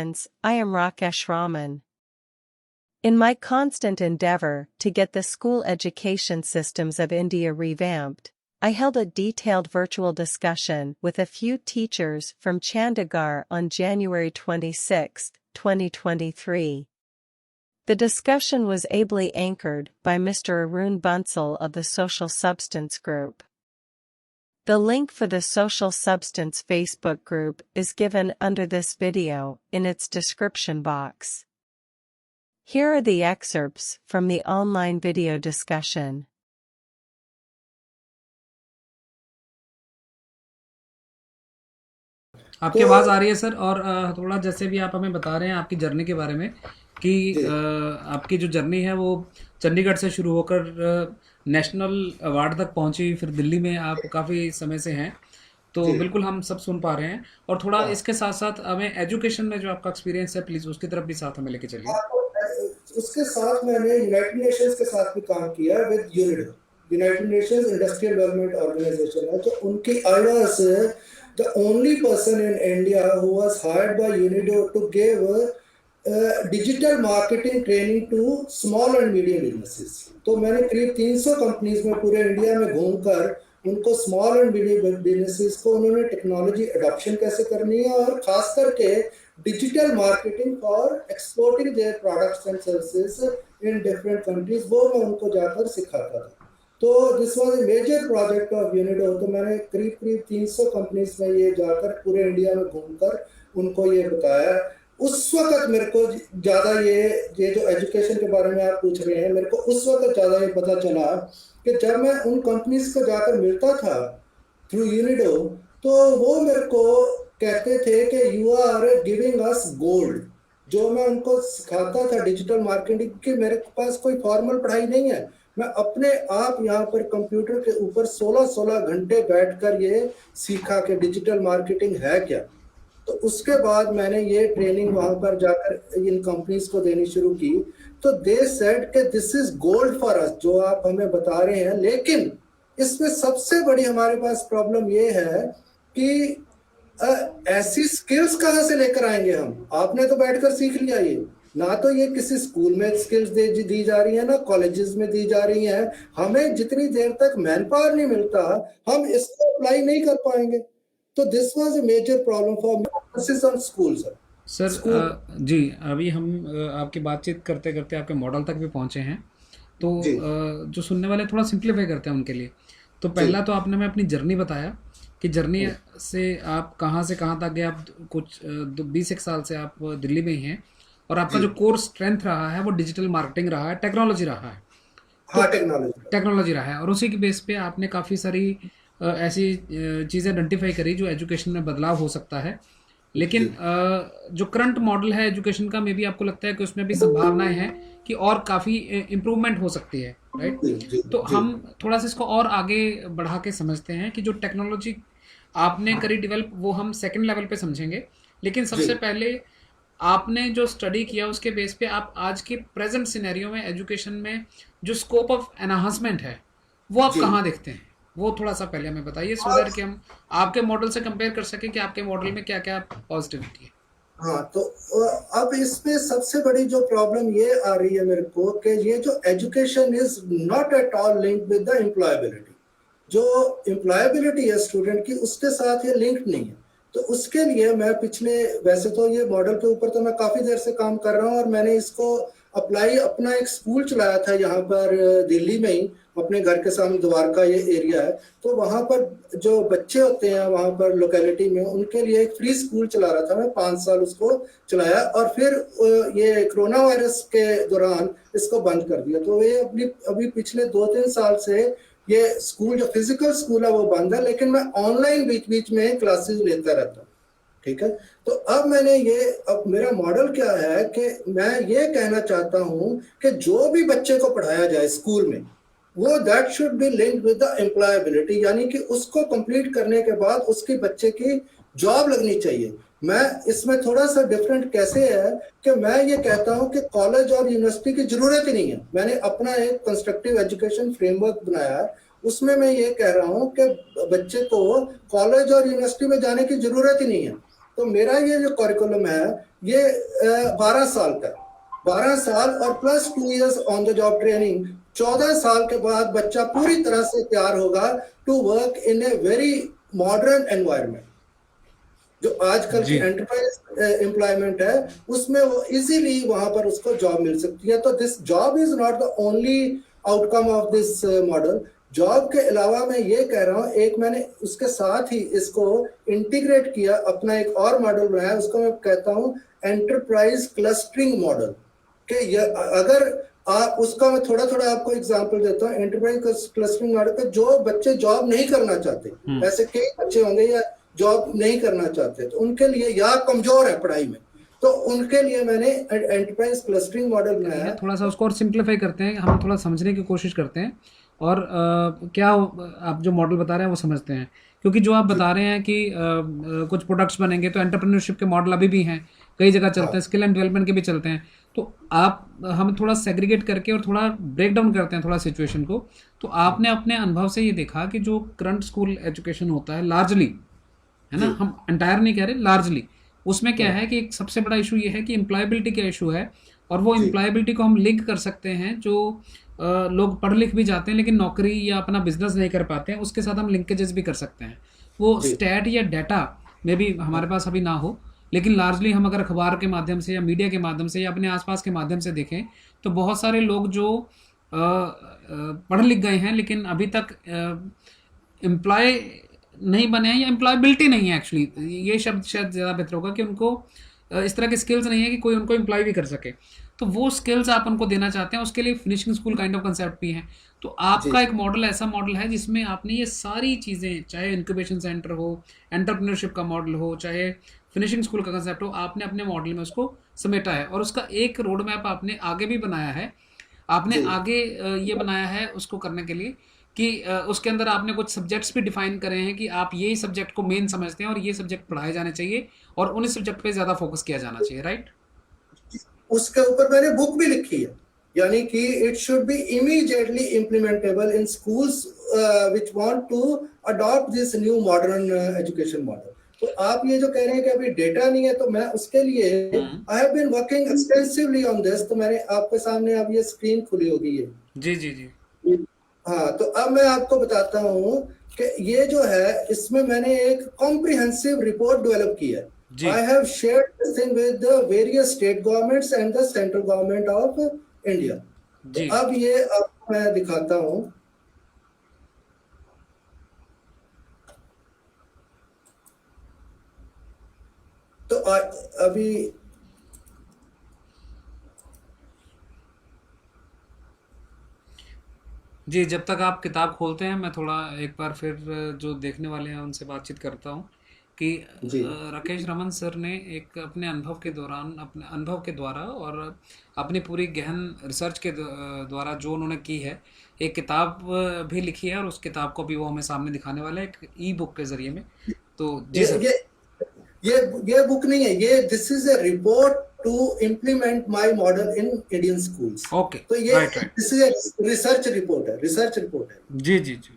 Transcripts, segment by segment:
friends, I am Rakesh Raman. In my constant endeavor to get the school education systems of India revamped, I held a detailed virtual discussion with a few teachers from Chandigarh on January 26, 2023. The discussion was ably anchored by Mr. Arun Bansal of the Social Substance Group. The link for the Social Substance Facebook group is given under this video in its description box. Here are the excerpts from the online video discussion. आपकी आवाज़ आ रही है sir. और थोड़ा जैसे भी आप हमें बता रहे हैं आपकी जर्नी के बारे में कि आपकी जो जर्नी है वो चंडीगढ़ से शुरू होकर नेशनल अवार्ड तक पहुंची, फिर दिल्ली में आप काफ़ी समय से हैं, तो बिल्कुल हम सब सुन पा रहे हैं। और थोड़ा इसके साथ साथ हमें एजुकेशन में जो आपका एक्सपीरियंस है प्लीज़ उसकी तरफ भी साथ हमें लेके चलिए। उसके साथ मैंने यूनाइटेड नेशंस के साथ भी काम किया with UNIDO, United Nations Industrial Development Organization है, तो उनकी I was the only person in India who was hired by UNIDO to give digital marketing training to small and medium businesses. तो मैंने करीब 300 कंपनीज में पूरे इंडिया में घूमकर उनको स्मॉल एंड मीडियम बिजनेसेस को उन्होंने टेक्नोलॉजी अडॉप्शन कैसे करनी है और खास करके digital marketing for exporting their products and services in different countries, वो मैं उनको जाकर सिखाता था। तो this was a major project of UNIDO. तो मैंने करीब 300 कंपनीज में ये जाकर पूरे इंडिया में घूमकर उनको ये बताया। उस वक्त मेरे को ज़्यादा ये जो एजुकेशन के बारे में आप पूछ रहे हैं, मेरे को उस वक्त ज़्यादा ये पता चला कि जब मैं उन कंपनीज को जाकर मिलता था थ्रू यूनिडो, तो वो मेरे को कहते थे कि you are giving us gold. जो मैं उनको सिखाता था डिजिटल मार्केटिंग की, मेरे पास कोई फॉर्मल पढ़ाई नहीं है, मैं अपने आप यहाँ पर कंप्यूटर के ऊपर 16 घंटे बैठकर ये सीखा कि डिजिटल मार्केटिंग है क्या। तो उसके बाद मैंने ये ट्रेनिंग वहाँ पर जाकर इन कंपनीज को देनी शुरू की। तो दे सेड कि this is gold for us, जो आप हमें बता रहे हैं, लेकिन इसमें सबसे बड़ी हमारे पास प्रॉब्लम ये है कि ऐसी स्किल्स कहाँ से लेकर आएंगे हम? आपने तो बैठकर सीख लिया, ये ना तो ये किसी स्कूल में स्किल्स दी जा रही है, ना कॉलेजेस में दी जा रही है। हमें जितनी देर तक मैन पावर नहीं मिलता हम इसको अप्लाई नहीं कर पाएंगे। तो this was a major problem for me on school sir. जी, अभी हम आपकी बातचीत करते करते आपके मॉडल तक भी पहुंचे हैं, तो जो सुनने वाले थोड़ा सिंप्लीफाई करते हैं उनके लिए। तो पहला तो आपने मैं अपनी जर्नी बताया कि जर्नी से आप कहाँ से कहाँ तक गए। आप कुछ 20 साल से आप दिल्ली में ही हैं और आपका जो कोर स्ट्रेंथ रहा है वो डिजिटल मार्केटिंग रहा है, टेक्नोलॉजी रहा है। हाँ, टेक्नोलॉजी रहा है और उसी की बेस पे आपने काफ़ी सारी ऐसी चीज़ें आइडेंटिफाई करी जो एजुकेशन में बदलाव हो सकता है। लेकिन जो करंट मॉडल है एजुकेशन का, मे बी आपको लगता है कि उसमें भी संभावनाएं हैं कि और काफ़ी इम्प्रूवमेंट हो सकती है, राइट? तो हम थोड़ा सा इसको और आगे बढ़ा के समझते हैं कि जो टेक्नोलॉजी आपने करी डेवलप वो हम सेकंड लेवल पे समझेंगे। लेकिन सबसे पहले आपने जो स्टडी किया उसके बेस पे आप आज के प्रेजेंट सिनेरियो में एजुकेशन में जो स्कोप ऑफ एनहांसमेंट है वो आप कहाँ देखते हैं, वो थोड़ा सा पहले हमें बताइए, सो दैट कि हम आपके मॉडल से कंपेयर कर सकें कि आपके मॉडल में क्या क्या पॉजिटिविटी है। हाँ, तो अब इसमें सबसे बड़ी जो प्रॉब्लम ये आ रही है मेरे को कि ये जो education is not at all link with the employability. जो एम्प्लॉयबिलिटी है स्टूडेंट की, उसके साथ ये लिंक्ड नहीं है। तो उसके लिए मैं वैसे तो ये मॉडल के ऊपर तो मैं काफ़ी देर से काम कर रहा हूँ और मैंने इसको अप्लाई अपना एक स्कूल चलाया था यहाँ पर दिल्ली में ही, अपने घर के सामने द्वारका ये एरिया है। तो वहाँ पर जो बच्चे होते हैं वहाँ पर लोकेलिटी में, उनके लिए एक फ्री स्कूल चला रहा था मैं, 5 साल उसको चलाया और फिर ये कोरोना वायरस के दौरान इसको बंद कर दिया। तो ये अभी पिछले 2-3 साल से ये स्कूल जो फिजिकल स्कूल है वो बंद है, लेकिन मैं ऑनलाइन बीच बीच में क्लासेस लेता रहता हूँ। ठीक है, तो अब मेरा मॉडल क्या है कि मैं ये कहना चाहता हूँ कि जो भी बच्चे को पढ़ाया जाए स्कूल में वो that should be linked with the employability, यानी कि उसको कंप्लीट करने के बाद उसके बच्चे की जॉब लगनी चाहिए। मैं इसमें थोड़ा सा डिफरेंट कैसे है कि मैं ये कहता हूँ कि कॉलेज और यूनिवर्सिटी की जरूरत ही नहीं है। मैंने अपना एक कंस्ट्रक्टिव एजुकेशन फ्रेमवर्क बनाया है, उसमें मैं ये कह रहा हूँ कि बच्चे को कॉलेज और यूनिवर्सिटी में जाने की जरूरत ही नहीं है। तो मेरा ये जो करिकुलम है ये 12 साल का, 12 साल और plus 2 years on the job training, 14 साल के बाद बच्चा पूरी तरह से तैयार होगा to work in a very modern environment. जो आजकल की जी एंटरप्राइज एम्प्लॉयमेंट है उसमें वो इजीली वहां पर उसको जॉब मिल सकती है। तो this job is not the only outcome of this model. Job के अलावा मैं ये कह रहा हूँ, एक मैंने उसके साथ ही इसको इंटीग्रेट किया, अपना एक और मॉडल बनाया, उसको मैं कहता हूँ एंटरप्राइज क्लस्टरिंग मॉडल। कि अगर आप उसका, मैं थोड़ा थोड़ा आपको एग्जांपल देता हूँ। एंटरप्राइज क्लस्टरिंग मॉडल पे जो बच्चे जॉब नहीं करना चाहते, ऐसे कई बच्चे होंगे या जॉब नहीं करना चाहते, तो उनके लिए, या कमजोर है पढ़ाई में, तो उनके लिए मैंने एंटरप्राइज क्लस्टरिंग मॉडल बनाया। थोड़ा सा उसको और सिंप्लीफाई करते हैं, हम थोड़ा समझने की कोशिश करते हैं और क्या आप जो मॉडल बता रहे हैं वो समझते हैं, क्योंकि जो आप बता रहे हैं कि कुछ प्रोडक्ट्स बनेंगे तो एंटरप्रेन्योरशिप के मॉडल अभी भी हैं, कई जगह चलते हैं, स्किल एंड डेवलपमेंट के भी चलते हैं। तो आप हम थोड़ा सेग्रीगेट करके और थोड़ा ब्रेक डाउन करते हैं थोड़ा सिचुएशन को। तो आपने अपने अनुभव से ये देखा कि जो करंट स्कूल एजुकेशन होता है लार्जली, है ना, हम एंटायर नहीं कह रहे, लार्जली, उसमें क्या है कि एक सबसे बड़ा इशू ये है कि एम्प्लॉयबिलिटी का इशू है। और वो एम्प्लॉयबिलिटी को हम लिंक कर सकते हैं, जो लोग पढ़ लिख भी जाते हैं लेकिन नौकरी या अपना बिजनेस नहीं कर पाते हैं, उसके साथ हम लिंकेजेस भी कर सकते हैं। वो स्टैट या डाटा में भी हमारे पास अभी ना हो, लेकिन लार्जली हम अगर अखबार के माध्यम से या मीडिया के माध्यम से या अपने आसपास के माध्यम से देखें तो बहुत सारे लोग जो पढ़ लिख गए हैं लेकिन अभी तक एम्प्लॉय नहीं बने हैं या एम्प्लॉयबिलिटी नहीं है, एक्चुअली ये शब्द शायद ज़्यादा बेहतर होगा कि उनको इस तरह की स्किल्स नहीं है कि कोई उनको एम्प्लॉय भी कर सके। तो वो स्किल्स आप उनको देना चाहते हैं, उसके लिए finishing school kind of concept भी है। तो आपका एक मॉडल ऐसा मॉडल है जिसमें आपने ये सारी चीज़ें, चाहे इंक्यूबेशन सेंटर हो, एंटरप्रेन्योरशिप का मॉडल हो, चाहे फिनिशिंग स्कूल का कंसेप्ट हो, आपने अपने मॉडल में उसको समेटा है और उसका एक रोड मैप आपने आगे भी बनाया है। आपने आगे ये बनाया है उसको करने के लिए कि उसके अंदर आपने कुछ सब्जेक्ट्स भी डिफाइन करे हैं कि आप यही सब्जेक्ट को मेन समझते हैं और ये सब्जेक्ट पढ़ाए जाने चाहिए और उन्हीं सब्जेक्ट पे ज़्यादा फोकस किया जाना चाहिए, राइट? उसके ऊपर मैंने बुक भी लिखी है, यानी कि it should be immediately implementable in schools which want to adopt this new modern education model. तो आप ये जो कह रहे हैं कि अभी डेटा नहीं है, तो मैं उसके लिए I have been working extensively on this. तो मैंने आपके सामने अब ये स्क्रीन खुली होगी है। जी जी जी। हाँ, तो अब मैं आपको बताता हूँ कि ये जो है, इसमें मैंने एक कॉम्प्रिहेंसिव रिपोर्ट डेवलप की है। I have shared this thing with the various state governments and the central government of India. तो अब ये आपको मैं दिखाता हूँ। तो अभी जी, जब तक आप किताब खोलते हैं मैं थोड़ा एक बार फिर जो देखने वाले हैं उनसे बातचीत करता हूँ कि राकेश रमन सर ने एक अपने अनुभव के दौरान, अपने अनुभव के द्वारा और अपनी पूरी गहन रिसर्च के द्वारा जो उन्होंने की है, एक किताब भी लिखी है और उस किताब को भी वो हमें सामने दिखाने वाला है एक ई बुक के जरिए में। तो जी सर। ये बुक नहीं है, ये this is a report to implement my model in Indian schools. Okay, तो ये this is a research report है, रिसर्च रिपोर्ट है। जी जी जी।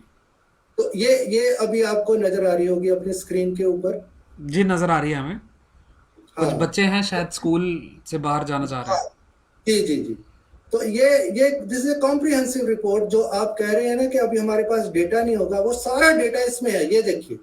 तो ये अभी आपको नजर आ रही होगी अपने स्क्रीन के ऊपर। जी, नजर आ रही है हमें। कुछ बच्चे हैं शायद स्कूल से बाहर जाना चाह रहे हैं। जी जी जी। तो ये this is A comprehensive report. जो आप कह रहे हैं ना कि अभी हमारे पास डेटा नहीं होगा, वो सारा डेटा इसमें है। ये देखिए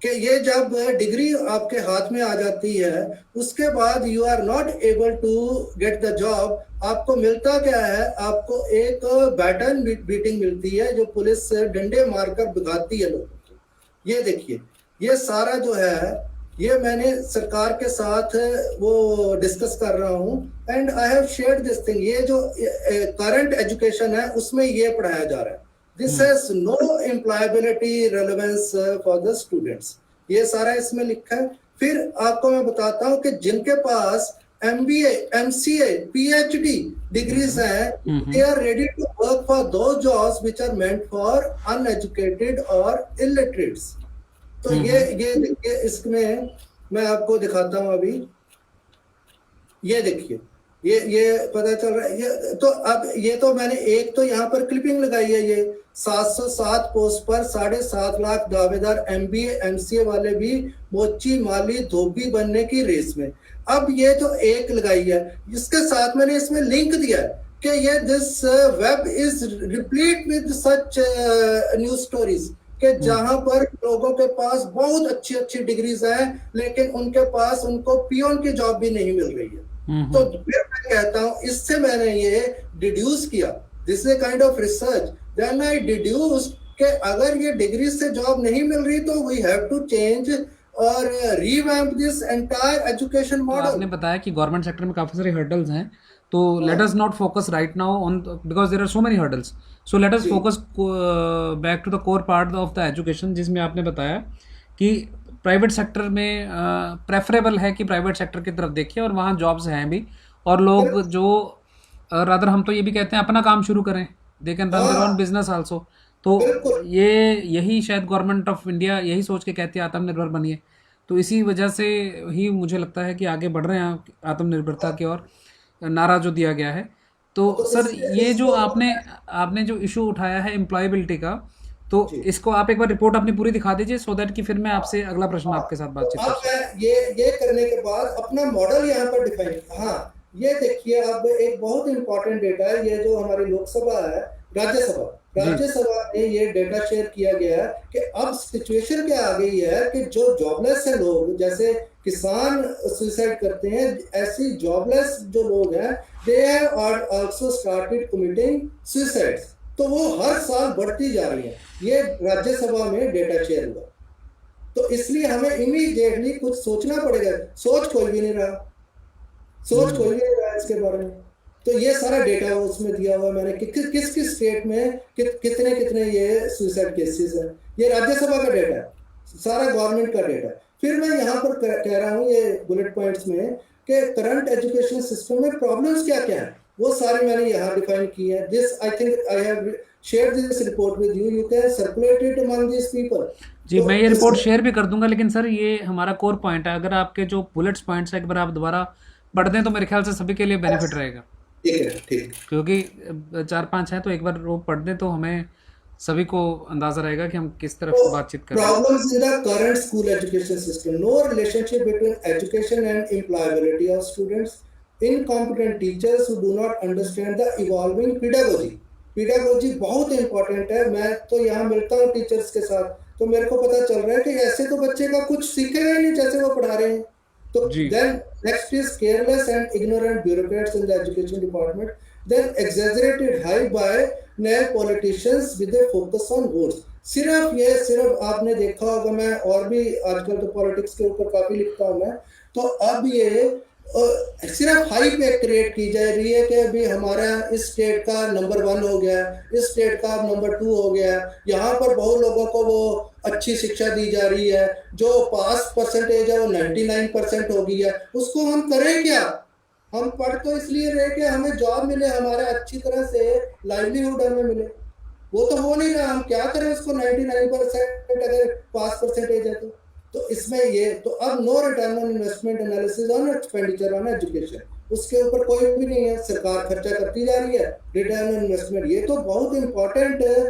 कि ये जब डिग्री आपके हाथ में आ जाती है, उसके बाद you are not able to get the job. आपको मिलता क्या है? आपको एक बैटन बीटिंग मिलती है, जो पुलिस डंडे मारकर भगाती है लोगों को। ये देखिए, ये सारा जो है, ये मैंने सरकार के साथ वो डिस्कस कर रहा हूँ and I have shared this thing. ये जो करंट एजुकेशन है उसमें ये पढ़ाया जा रहा है। This has no employability relevance for the students. ये सारा इसमें लिखा है। फिर आपको मैं बताता हूँ कि जिनके पास MBA, MCA, PhD डिग्रीज हैं, they are ready to work for those jobs which are meant for uneducated or illiterates. तो ये इसमें मैं आपको दिखाता हूँ अभी। ये देखिए, ये पता चल रहा है। ये तो अब ये तो मैंने एक तो यहाँ पर क्लिपिंग लगाई है, ये 707 पोस्ट पर 7.5 लाख दावेदार एमबीए एमसीए वाले भी मोची माली धोबी बनने की रेस में। अब ये तो एक लगाई है, इसके साथ मैंने इसमें लिंक दिया है कि ये this web is replete with such news stories कि जहां पर लोगों के पास बहुत अच्छी अच्छी डिग्रीज हैं लेकिन उनके पास उनको पियोन की जॉब भी नहीं मिल रही है। तो फिर मैं कहता हूं, इससे मैंने ये डिड्यूस किया, this is kind of research, then I deduce कि अगर ये डिग्री से जॉब नहीं मिल रही तो वी हैव टू चेंज और revamp this entire education model. आपने बताया कि गवर्नमेंट सेक्टर में काफ़ी सारे हर्डल्स हैं, तो let us not focus right now on, because there are so many hurdles, so let us focus back to the core part of the education, जिसमें आपने बताया कि प्राइवेट सेक्टर में प्रेफरेबल है कि प्राइवेट सेक्टर की तरफ देखिए और वहाँ जॉब्स हैं भी, और लोग जो रादर हम तो ये भी कहते हैं अपना काम शुरू करें, they can run their own business also. तो ये यही शायद गवर्नमेंट ऑफ इंडिया यही सोच के कहती है आत्मनिर्भर बनिए, तो इसी वजह से ही मुझे लगता है कि आगे बढ़ रहे हैं आत्मनिर्भरता की ओर, नारा जो दिया गया है। तो सर ये जो आपने जो इशू उठाया है एम्प्लॉयबिलिटी का, तो इसको आप एक बार रिपोर्ट अपनी पूरी दिखा दीजिए सो दैट कि फिर मैं आपसे अगला प्रश्न आपके साथ बातचीत कर सकूं। ये करने के बाद अपना मॉडल यहाँ पर डिफाइन, हाँ ये देखिए अब एक बहुत इंपॉर्टेंट डेटा है, ये जो हमारी लोकसभा है, राज्यसभा में ये डेटा शेयर किया गया है कि अब सिचुएशन क्या आ गई है कि जो जॉबलेस है लोग, जैसे किसान सुसाइड करते हैं, ऐसी जॉबलेस जो लोग हैं they have also started committing suicides, तो वो हर साल बढ़ती जा रही है। ये राज्यसभा में डेटा शेयर हुआ, तो इसलिए हमें इमीडिएटली कुछ सोचना पड़ेगा। सोच कोई भी नहीं रहा इसके बारे में। तो ये सारा डेटा उसमें दिया हुआ मैंने कि किस किस स्टेट में कितने कितने ये सुसाइड केसेस हैं, ये राज्यसभा का डेटा है, सारा गवर्नमेंट का डेटा। फिर मैं यहाँ पर कह रहा हूँ ये बुलेट पॉइंट्स में कि करंट एजुकेशन सिस्टम में प्रॉब्लम्स क्या क्या है, वो सारे मैंने यहाँ डिफाइन की है। This I think I have share this report with you, you can circulate it among this people. जी, मैं ये रिपोर्ट शेयर भी कर दूंगा, लेकिन सर ये हमारा कोर पॉइंट है, अगर आपके जो बुलेट्स पॉइंट्स है एक बार आप दोबारा पढ़ दें तो मेरे ख्याल से सभी के लिए बेनिफिट रहेगा। ठीक, क्योंकि 4-5 हैं तो एक बार वो पढ़ दें तो हमें सभी को अंदाजा रहेगा कि हम किस तरफ बातचीत कर रहे हैं। Problems in the current school education system, no relationship between education and employability of students, incompetent teachers who do not understand the evolving pedagogy बहुत इंपॉर्टेंट है। मैं तो यहाँ मिलता हूँ टीचर्स के साथ, तो मेरे को पता चल रहा है कि ऐसे तो बच्चे का कुछ सीखेगा ही नहीं जैसे वो पढ़ा रहे हैं। तो then next is careless and ignorant bureaucrats in the education department, then exaggerated high by नए politicians with a focus on votes। सिर्फ आपने देखा होगा, मैं और भी आजकल तो पॉलिटिक्स के ऊपर काफी लिखता हूँ मैं, तो अब ये सिर्फ हाई पे क्रिएट की जा रही है कि अभी हमारा इस स्टेट का नंबर 1 हो गया, इस स्टेट का नंबर 2 हो गया, यहाँ पर बहुत लोगों को वो अच्छी शिक्षा दी जा रही है, जो पास परसेंटेज है वो 99% हो गई है, उसको हम करें क्या? हम पढ़ तो इसलिए रहे कि हमें जॉब मिले, हमारे अच्छी तरह से लाइवलीहुड हमें मिले, वो तो हो नहीं रहा, हम क्या करें उसको 99% अगर पास परसेंटेज है तो इसमें ये तो अब no return on investment analysis on expenditure on education, उसके ऊपर कोई भी नहीं है, सरकार खर्चा करती जा रही है, रिटर्न ऑन इन्वेस्टमेंट ये तो बहुत इंपॉर्टेंट है,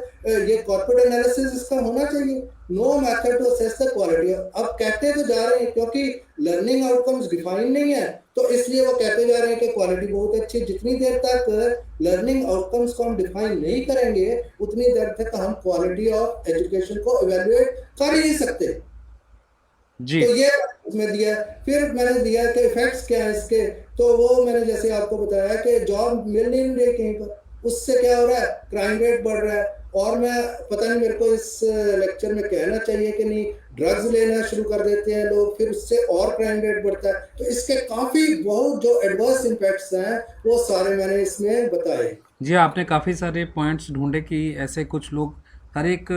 ये कॉर्पोरेट एनालिसिस इसका होना चाहिए। No method to assess the quality, अब कहते तो जा रहे हैं क्योंकि लर्निंग आउटकम्स डिफाइन नहीं है, तो इसलिए वो कहते जा रहे हैं कि क्वालिटी बहुत अच्छी। जितनी देर तक लर्निंग आउटकम्स को हम डिफाइन नहीं करेंगे उतनी देर तक हम क्वालिटी ऑफ एजुकेशन को इवेल्युएट कर ही नहीं सकते जी। तो ये उसमें दिया, फिर मैंने दिया कि इफेक्ट्स क्या है इसके, तो वो मैंने जैसे आपको बताया कि जॉब मिल नहीं रही कहीं पर, उससे क्या हो रहा है, क्राइम रेट बढ़ रहा है, और मैं पता नहीं मेरे को इस लेक्चर में कहना चाहिए कि नहीं, ड्रग्स लेना शुरू कर देते हैं लोग, फिर उससे और क्राइम रेट बढ़ता है, तो इसके काफी बहुत जो एडवर्स इम्पैक्ट्स हैं वो सारे मैंने इसमें बताए। जी, आपने काफ़ी सारे पॉइंट्स ढूंढे कि ऐसे कुछ लोग, हर एक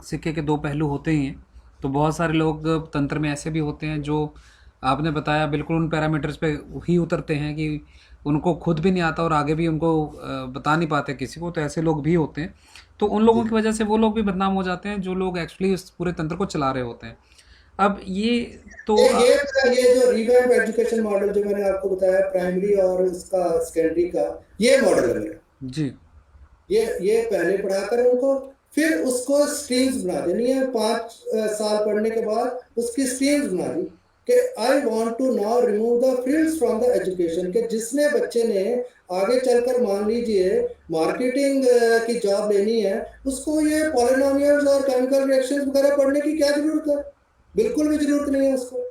सिक्के के 2 पहलू होते ही हैं, तो बहुत सारे लोग तंत्र में ऐसे भी होते हैं जो आपने बताया बिल्कुल उन पैरामीटर्स पे ही उतरते हैं कि उनको खुद भी नहीं आता और आगे भी उनको बता नहीं पाते किसी को, तो ऐसे लोग भी होते हैं। तो उन लोगों की वजह से वो लोग भी बदनाम हो जाते हैं जो लोग एक्चुअली उस पूरे तंत्र को चला रहे होते हैं। अब ये तो ये जो रिवैम्प एजुकेशन मॉडल जो मैंने आपको बताया, प्राइमरी और उसका सेकेंडरी का, ये मॉडल है मेरा। जी ये पहले पढ़ाकर उनको, फिर उसको स्ट्रीम्स बना देनी है। 5 साल पढ़ने के बाद उसकी स्ट्रीम्स बना दी कि I want to now remove the frills from the education, के जिसने बच्चे ने आगे चलकर मान लीजिए मार्केटिंग की जॉब लेनी है, उसको ये पॉलिनोमियल्स और केमिकल रिएक्शंस वगैरह पढ़ने की क्या जरूरत है? बिल्कुल भी जरूरत नहीं है उसको।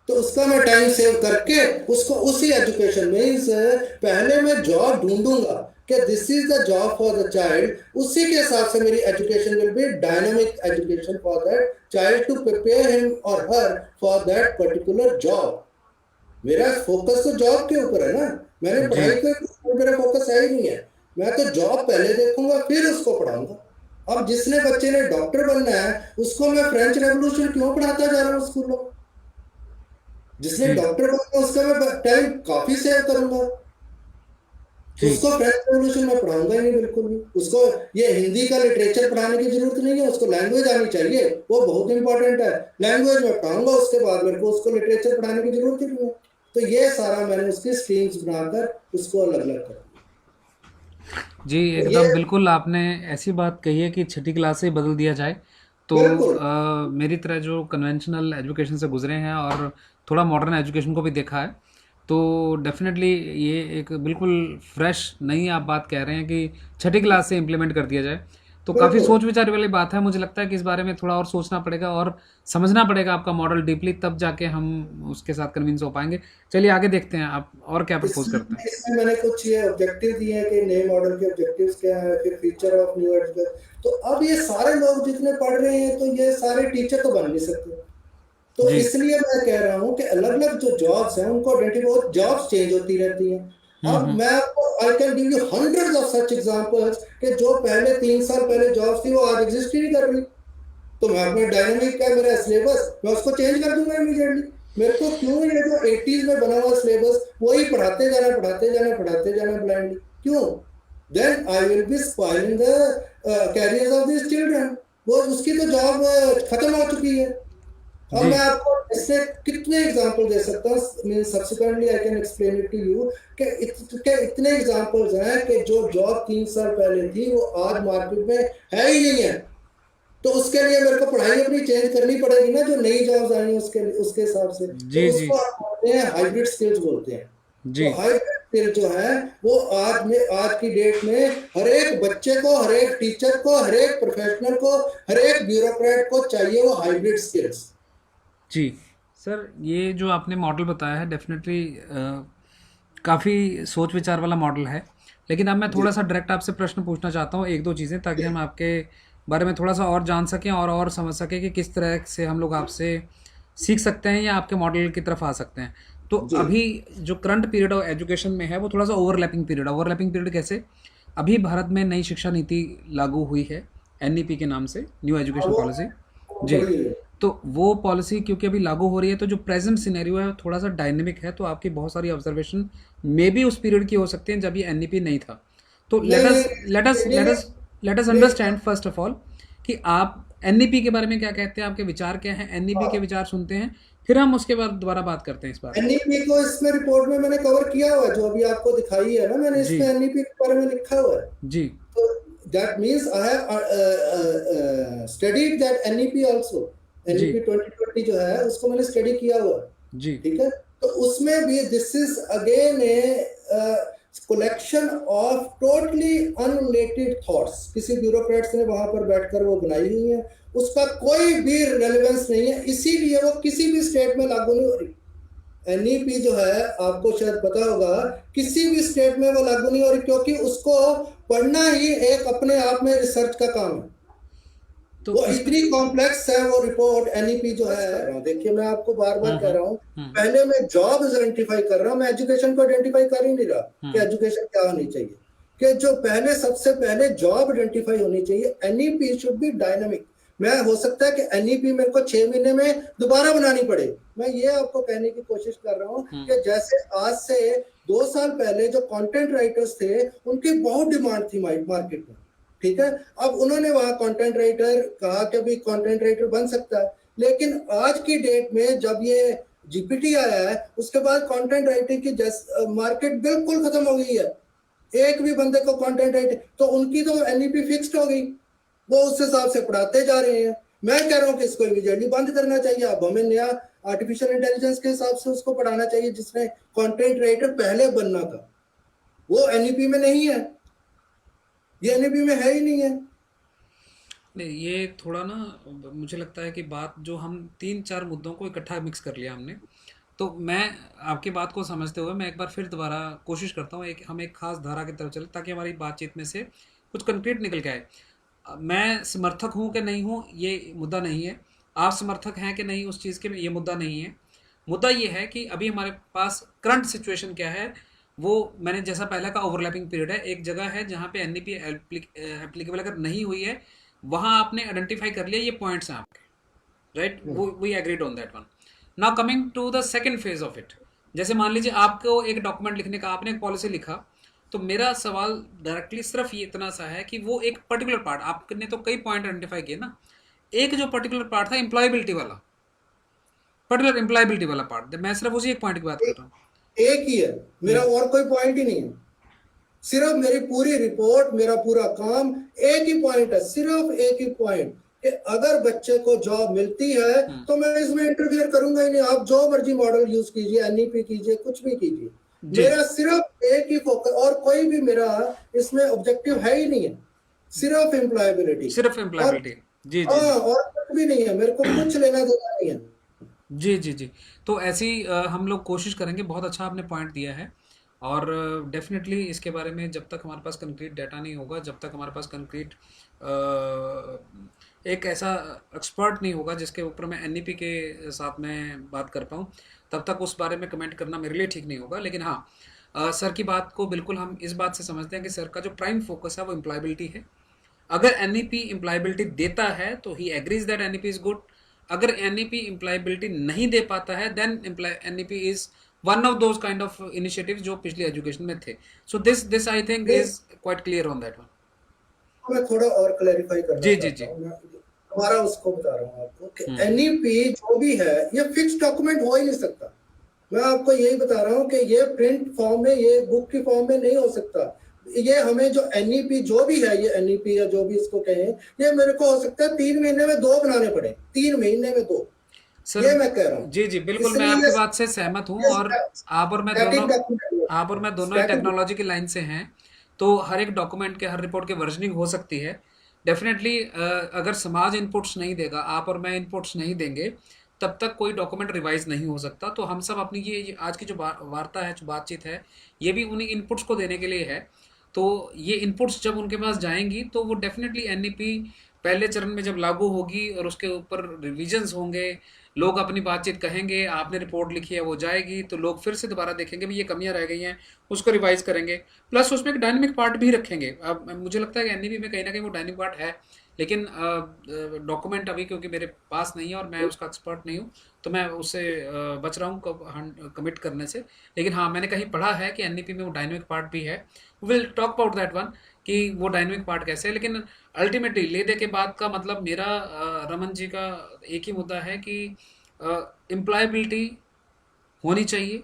तो उसका मैं टाइम सेव करके उसको उसी एजुकेशन में पहले मैं जॉब ढूंढूंगा कि this is the job for the child, उसी के हिसाब से मेरी education will be dynamic education for that child to prepare him और her for that particular job. मेरा फोकस तो जॉब के ऊपर है ना, मैंने पढ़ाई पे मेरा फोकस है ही नहीं है। मैं तो जॉब पहले देखूंगा फिर उसको पढ़ाऊंगा। अब जिसने बच्चे ने डॉक्टर बनना है उसको मैं फ्रेंच रेवोल्यूशन क्यों पढ़ाता जा रहा हूँ स्कूलों में? जिसने जी डॉक्टर बनना है उसका मैं टाइम काफी सेव करूंगा। जी उसको फ्रेंच रेवोल्यूशन में पढ़ाऊंगा ही नहीं बिल्कुल भी। उसको ये हिंदी का लिटरेचर पढ़ाने की जरूरत नहीं है, उसको लैंग्वेज आनी चाहिए, वो बहुत इंपॉर्टेंट है। लैंग्वेज में पढ़ाऊंगा, उसके बाद मेरे को उसको लिटरेचर पढ़ाने की जरूरत ही नहीं है। तो ये सारा मैंने उसकी स्ट्रीम्स बनाकर उसको अलग अलग कर दिया। जी तो ये एकदम बिल्कुल आपने ऐसी बात कही है कि छठी क्लास से ही बदल दिया जाए। तो बिल्कुल मेरी तरह जो कन्वेंशनल एजुकेशन से गुजरे हैं और थोड़ा मॉडर्न एजुकेशन को भी देखा है, तो डेफिनेटली ये एक बिल्कुल फ्रेश नई आप बात कह रहे हैं कि छठी क्लास से इम्प्लीमेंट कर दिया जाए। तो काफ़ी बिल्कुल सोच विचार वाली बात है। मुझे लगता है कि इस बारे में थोड़ा और सोचना पड़ेगा और समझना पड़ेगा आपका मॉडल डीपली, तब जाके हम उसके साथ कन्विंस हो पाएंगे। चलिए आगे देखते हैं, आप और क्या प्रपोज करते हैं। इसमें मैंने कुछ ये ऑब्जेक्टिव दिए हैं कि नए मॉडल के ऑब्जेक्टिव्स क्या है, फिर फीचर ऑफ न्यू एजुकेशन। तो अब ये सारे लोग जितने पढ़ रहे हैं तो ये सारे टीचर तो बन नहीं सकते। तो जी इसलिए मैं कह रहा हूँ कि अलग अलग जो जॉब्स हैं उनको आइडेंटिफाई, जॉब्स चेंज होती रहती हैं। अब मैं आपको I can give you hundreds of such examples कि जो पहले 3 साल पहले जॉब्स थी वो आज एग्जिस्ट ही नहीं कर रही। तो मैं अपने डायनामिक का मेरा सिलेबस मैं उसको चेंज कर दूंगा इमीडिएटली। मेरे को क्यों ये जो 80s में बना हुआ सिलेबस वही पढ़ाते जाना पढ़ाते जाना पढ़ाते जाना ब्लाइंडली क्यों? Then I will be spoiling the careers of this children. वो उसकी तो जॉब खत्म हो चुकी है। अब जी मैं आपको इससे कितने एग्जांपल दे सकता हूँ, mean subsequently I can explain it to you कि इतने एग्जांपल्स हैं कि जो जॉब 3 साल पहले थी वो आज मार्केट में है ही नहीं है। तो उसके लिए मेरे को पढ़ाई अपनी चेंज करनी पड़ेगी ना, जो नई जॉब्स आई उसके उसके हिसाब से। तो जी जी उसको आप बोलते हैं हाइब्रिड स्किल्स बोलते हैं। जी तो हाइब्रिड स्किल जो है वो आज की डेट में हर एक बच्चे को, हर एक टीचर को, हर एक प्रोफेशनल को, हर एक ब्यूरोक्रेट को चाहिए वो हाइब्रिड स्किल्स। जी सर, ये जो आपने मॉडल बताया है डेफिनेटली काफ़ी सोच विचार वाला मॉडल है। लेकिन अब मैं जी थोड़ा सा डायरेक्ट आपसे प्रश्न पूछना चाहता हूँ, एक दो चीज़ें, ताकि हम आपके बारे में थोड़ा सा और जान सकें और समझ सकें कि किस तरह से हम लोग आपसे सीख सकते हैं या आपके मॉडल की तरफ आ सकते हैं। तो जी अभी जो करंट पीरियड ऑफ एजुकेशन में है वो थोड़ा सा ओवरलैपिंग पीरियड है। ओवरलैपिंग पीरियड कैसे? अभी भारत में नई शिक्षा नीति लागू हुई है, एनईपी के नाम से, न्यू हाँ, एजुकेशन पॉलिसी। वो जी, बड़ी है। तो वो पॉलिसी क्योंकि अभी लागू हो रही है, तो जो प्रेजेंट सिनेरियो है वो थोड़ा सा डायनेमिक है। तो आपकी बहुत सारी ऑब्जर्वेशन मे बी उस पीरियड की हो सकती हैं जब ये एनईपी नहीं था। तो लेट नहीं अस लेट अस नहीं लेट नहीं अस लेट अस नहीं, अंडरस्टैंड फर्स्ट ऑफ ऑल कि आप एनईपी के बारे में क्या कहते हैं, आपके विचार क्या हैं। एनईपी के हाँ, विचार सुनते हैं, फिर हम उसके बाद दोबारा बात करते हैं इस बारे में। एनईपी को इसमें रिपोर्ट में मैंने कवर किया हुआ है, जो अभी आपको दिखाई है ना, मैंने जी इसमें एनईपी के बारे में लिखा हुआ है। जी तो that means I have studied that NEP also. जी एनईपी 2020 जो है उसको मैंने स्टडी किया हुआ है। जी ठीक है। तो उसमें भी this is again a collection of totally unrelated thoughts, किसी ब्यूरोक्रेट्स ने वहां पर बैठकर वो बनाई हुई है, उसका कोई भी रेलेवेंस नहीं है, इसीलिए वो किसी भी स्टेट में लागू नहीं हो रही। एनईपी जो है आपको शायद पता होगा, किसी भी स्टेट में वो लागू नहीं हो रही, क्योंकि उसको पढ़ना ही एक अपने आप में रिसर्च का काम है। तो वो इसमें इतनी कॉम्प्लेक्स है वो रिपोर्ट एनईपी जो है। देखिए मैं आपको बार बार कह रहा हूँ, हम्म पहले मैं जॉब आइडेंटिफाई कर रहा हूँ, मैं एजुकेशन को आइडेंटिफाई कर ही नहीं रहा कि हम्म एजुकेशन क्या होनी चाहिए। कि जो पहले सबसे पहले जॉब आइडेंटिफाई होनी चाहिए। NEP should be dynamic. मैं हो सकता है कि एनईपी मेरे को 6 महीने में दोबारा बनानी पड़े। मैं ये आपको कहने की कोशिश कर रहा हूँ कि जैसे आज से 2 साल पहले जो कंटेंट राइटर्स थे उनकी बहुत डिमांड थी मार्केट में। ठीक है। अब उन्होंने वहां कंटेंट राइटर कहा कि भाई कंटेंट राइटर बन सकता है, लेकिन आज की डेट में जब ये जीपीटी आया है, उसके बाद कंटेंट राइटिंग की मार्केट बिल्कुल खत्म हो गई है। एक भी बंदे को कंटेंट राइटिंग, तो उनकी तो एनईपी फिक्स्ड हो गई, वो उस हिसाब से पढ़ाते जा रहे हैं। मैं कह रहा हूँ कि इसको इमीडिएटली बंद करना चाहिए। अब हमें नया आर्टिफिशियल इंटेलिजेंस के हिसाब से उसको पढ़ाना चाहिए, जिसने कंटेंट राइटर पहले बनना था। वो एनईपी में नहीं है, ये एनईपी में है ही नहीं है। नहीं, ये थोड़ा ना मुझे लगता है कि बात जो हम तीन चार मुद्दों को इकट्ठा मिक्स कर लिया हमने। तो मैं आपकी बात को समझते हुए मैं एक बार फिर दोबारा कोशिश करता हूँ, हम एक खास धारा की तरफ चले ताकि हमारी बातचीत में से कुछ कंक्रीट निकल के आए। मैं समर्थक हूँ कि नहीं हूँ ये मुद्दा नहीं है, आप समर्थक हैं कि नहीं उस चीज़ के, ये मुद्दा नहीं है। मुद्दा ये है कि अभी हमारे पास करंट सिचुएशन क्या है। वो मैंने जैसा पहला का ओवरलैपिंग पीरियड है, एक जगह है जहाँ पे एनईपी एप्लीकेबल अगर नहीं हुई है, वहाँ आपने आइडेंटिफाई कर लिया ये पॉइंट्स हैं आपके, राइट, वो we agreed on that one. Now coming to the second phase of it, जैसे मान लीजिए आपको एक डॉक्यूमेंट लिखने का, आपने एक पॉलिसी लिखा, तो मेरा सवाल डायरेक्टली सिर्फ ये इतना सा है कि वो एक पर्टिकुलर पार्ट, आपने तो कई पॉइंट आइडेंटिफाई किए ना, एक जो पर्टिकुलर पार्ट था एम्प्लॉयबिलिटी वाला, पर्टिकुलर एम्प्लॉयबिलिटी वाला पार्ट, मैं सिर्फ उसी एक पॉइंट की बात कर रहा हूँ। एक ही है मेरा, और कोई पॉइंट ही नहीं है। सिर्फ मेरी पूरी रिपोर्ट, मेरा पूरा काम एक ही पॉइंट है, सिर्फ एक ही पॉइंट कि अगर बच्चे को जॉब मिलती है तो मैं इसमें इंटरफियर करूंगा ही नहीं। आप जो मर्जी मॉडल यूज कीजिए, एनईपी कीजिए, कुछ भी कीजिए, मेरा सिर्फ एक ही फोकस, और कोई भी मेरा इसमें ऑब्जेक्टिव है ही नहीं है, सिर्फ एम्प्लॉयबिलिटी, सिर्फ एम्प्लॉयबिलिटी। जी जी हाँ, और कुछ भी नहीं है, मेरे को कुछ लेना देना नहीं है। जी जी जी। तो ऐसी हम लोग कोशिश करेंगे। बहुत अच्छा आपने पॉइंट दिया है, और डेफिनेटली इसके बारे में जब तक हमारे पास कंक्रीट डाटा नहीं होगा, जब तक हमारे पास कंक्रीट एक ऐसा एक्सपर्ट नहीं होगा जिसके ऊपर मैं एनईपी के साथ में बात कर पाऊँ, तब तक उस बारे में कमेंट करना मेरे लिए ठीक नहीं होगा। लेकिन हाँ, सर की बात को बिल्कुल हम इस बात से समझते हैं कि सर का जो प्राइम फोकस है वो एम्प्लॉयबिलिटी है। अगर एनईपी एम्प्लॉयबिलिटी देता है तो he agrees that NEP is good. अगर एनईपी एम्प्लॉयबिलिटी नहीं दे पाता है, then NEP is one of those kind of initiatives जो पिछली एजुकेशन में थे। So this I think is quite clear on that one. मैं थोड़ा और क्लैरिफाई करना जी जी चाहता जी। हूँ। मैं हमारा उसको बता रहा हूँ आपको कि एनईपी जो भी है ये फिक्स डॉक्यूमेंट हो ही नहीं सकता। मैं आपको यही बता रहा हूँ कि ये प्रिंट फॉर्म में, ये बुक की फॉर्म में नहीं हो सकता। ये हमें जो एनईपी जो भी है, ये एनईपी या जो भी इसको कहें, ये मेरे को हो सकता है 3 महीने में 2 बनाने पड़े, 3 महीने में 2। सर ये मैं कह रहा हूँ। जी जी बिल्कुल, मैं इसलिए आपकी बात से सहमत हूँ। और आप और मैं दोनों, आप और मैं दोनों ही टेक्नोलॉजी की लाइन से हैं, तो हर एक डॉक्यूमेंट के, हर रिपोर्ट के वर्जनिंग हो सकती है। डेफिनेटली अगर समाज इनपुट्स नहीं देगा, आप और मैं इनपुट्स नहीं देंगे, तब तक कोई डॉक्यूमेंट रिवाइज नहीं हो सकता। तो हम सब अपनी ये आज की जो वार्ता है, जो बातचीत है, ये भी उन्हीं इनपुट्स को देने के लिए है। तो ये इनपुट्स जब उनके पास जाएंगी तो वो डेफिनेटली एनईपी पहले चरण में जब लागू होगी और उसके ऊपर रिविजन्स होंगे, लोग अपनी बातचीत कहेंगे, आपने रिपोर्ट लिखी है वो जाएगी, तो लोग फिर से दोबारा देखेंगे भी ये कमियां रह गई हैं, उसको रिवाइज करेंगे। प्लस उसमें एक डायनेमिक पार्ट भी रखेंगे। अब मुझे लगता है कि एनईपी में कहीं ना कहीं वो डायनेमिक पार्ट है, लेकिन डॉक्यूमेंट अभी क्योंकि मेरे पास नहीं है और मैं उसका एक्सपर्ट नहीं हूँ, तो मैं उससे बच रहा हूँ कमिट करने से। लेकिन हाँ, मैंने कहीं पढ़ा है कि एनईपी में वो डायनेमिक पार्ट भी है। Will talk about that one कि वो डायनेमिक पार्ट कैसे है। लेकिन अल्टीमेटली ले दे के बाद का मतलब मेरा रमन जी का एक ही मुद्दा है कि एम्प्लॉयबिलिटी होनी चाहिए।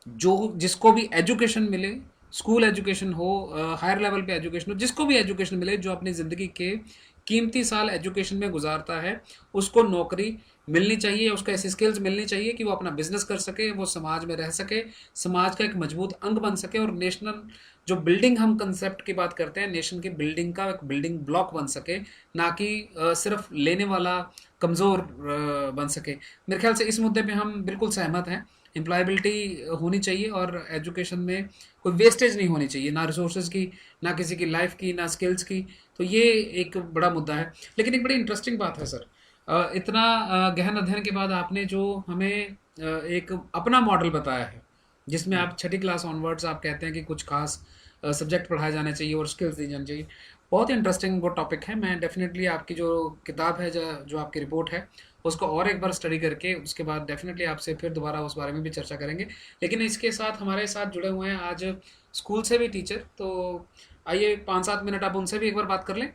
जो जिसको भी एजुकेशन मिले, स्कूल एजुकेशन हो, हायर लेवल पे एजुकेशन हो, जिसको भी एजुकेशन मिले, जो अपनी ज़िंदगी के कीमती साल एजुकेशन में गुजारता है, उसको नौकरी मिलनी चाहिए, उसको ऐसी स्किल्स मिलनी चाहिए कि वो अपना बिजनेस कर सके, वो समाज में रह सके, समाज का एक मजबूत अंग बन सके, और नेशनल जो बिल्डिंग हम कंसेप्ट की बात करते हैं, नेशन की बिल्डिंग का एक बिल्डिंग ब्लॉक बन सके, ना कि सिर्फ लेने वाला कमज़ोर बन सके। मेरे ख्याल से इस मुद्दे पे हम बिल्कुल सहमत हैं। एम्प्लॉयबिलिटी होनी चाहिए और एजुकेशन में कोई वेस्टेज नहीं होनी चाहिए, ना रिसोर्सेज की, ना किसी की लाइफ की, ना स्किल्स की। तो ये एक बड़ा मुद्दा है। लेकिन एक बड़ी इंटरेस्टिंग बात है सर, इतना गहन अध्ययन के बाद आपने जो हमें एक अपना मॉडल बताया है, जिसमें आप छठी क्लास ऑनवर्ड्स आप कहते हैं कि कुछ खास सब्जेक्ट पढ़ाए जाने चाहिए और स्किल्स दी जानी चाहिए। बहुत इंटरेस्टिंग वो टॉपिक है। मैं डेफिनेटली आपकी जो किताब है, जो आपकी रिपोर्ट है, उसको और एक बार स्टडी करके उसके बाद डेफिनेटली आपसे फिर दोबारा उस बारे में भी चर्चा करेंगे। लेकिन इसके साथ हमारे साथ जुड़े हुए हैं आज स्कूल से भी टीचर, तो आइए 5-7 मिनट आप उनसे भी एक बार बात कर लें।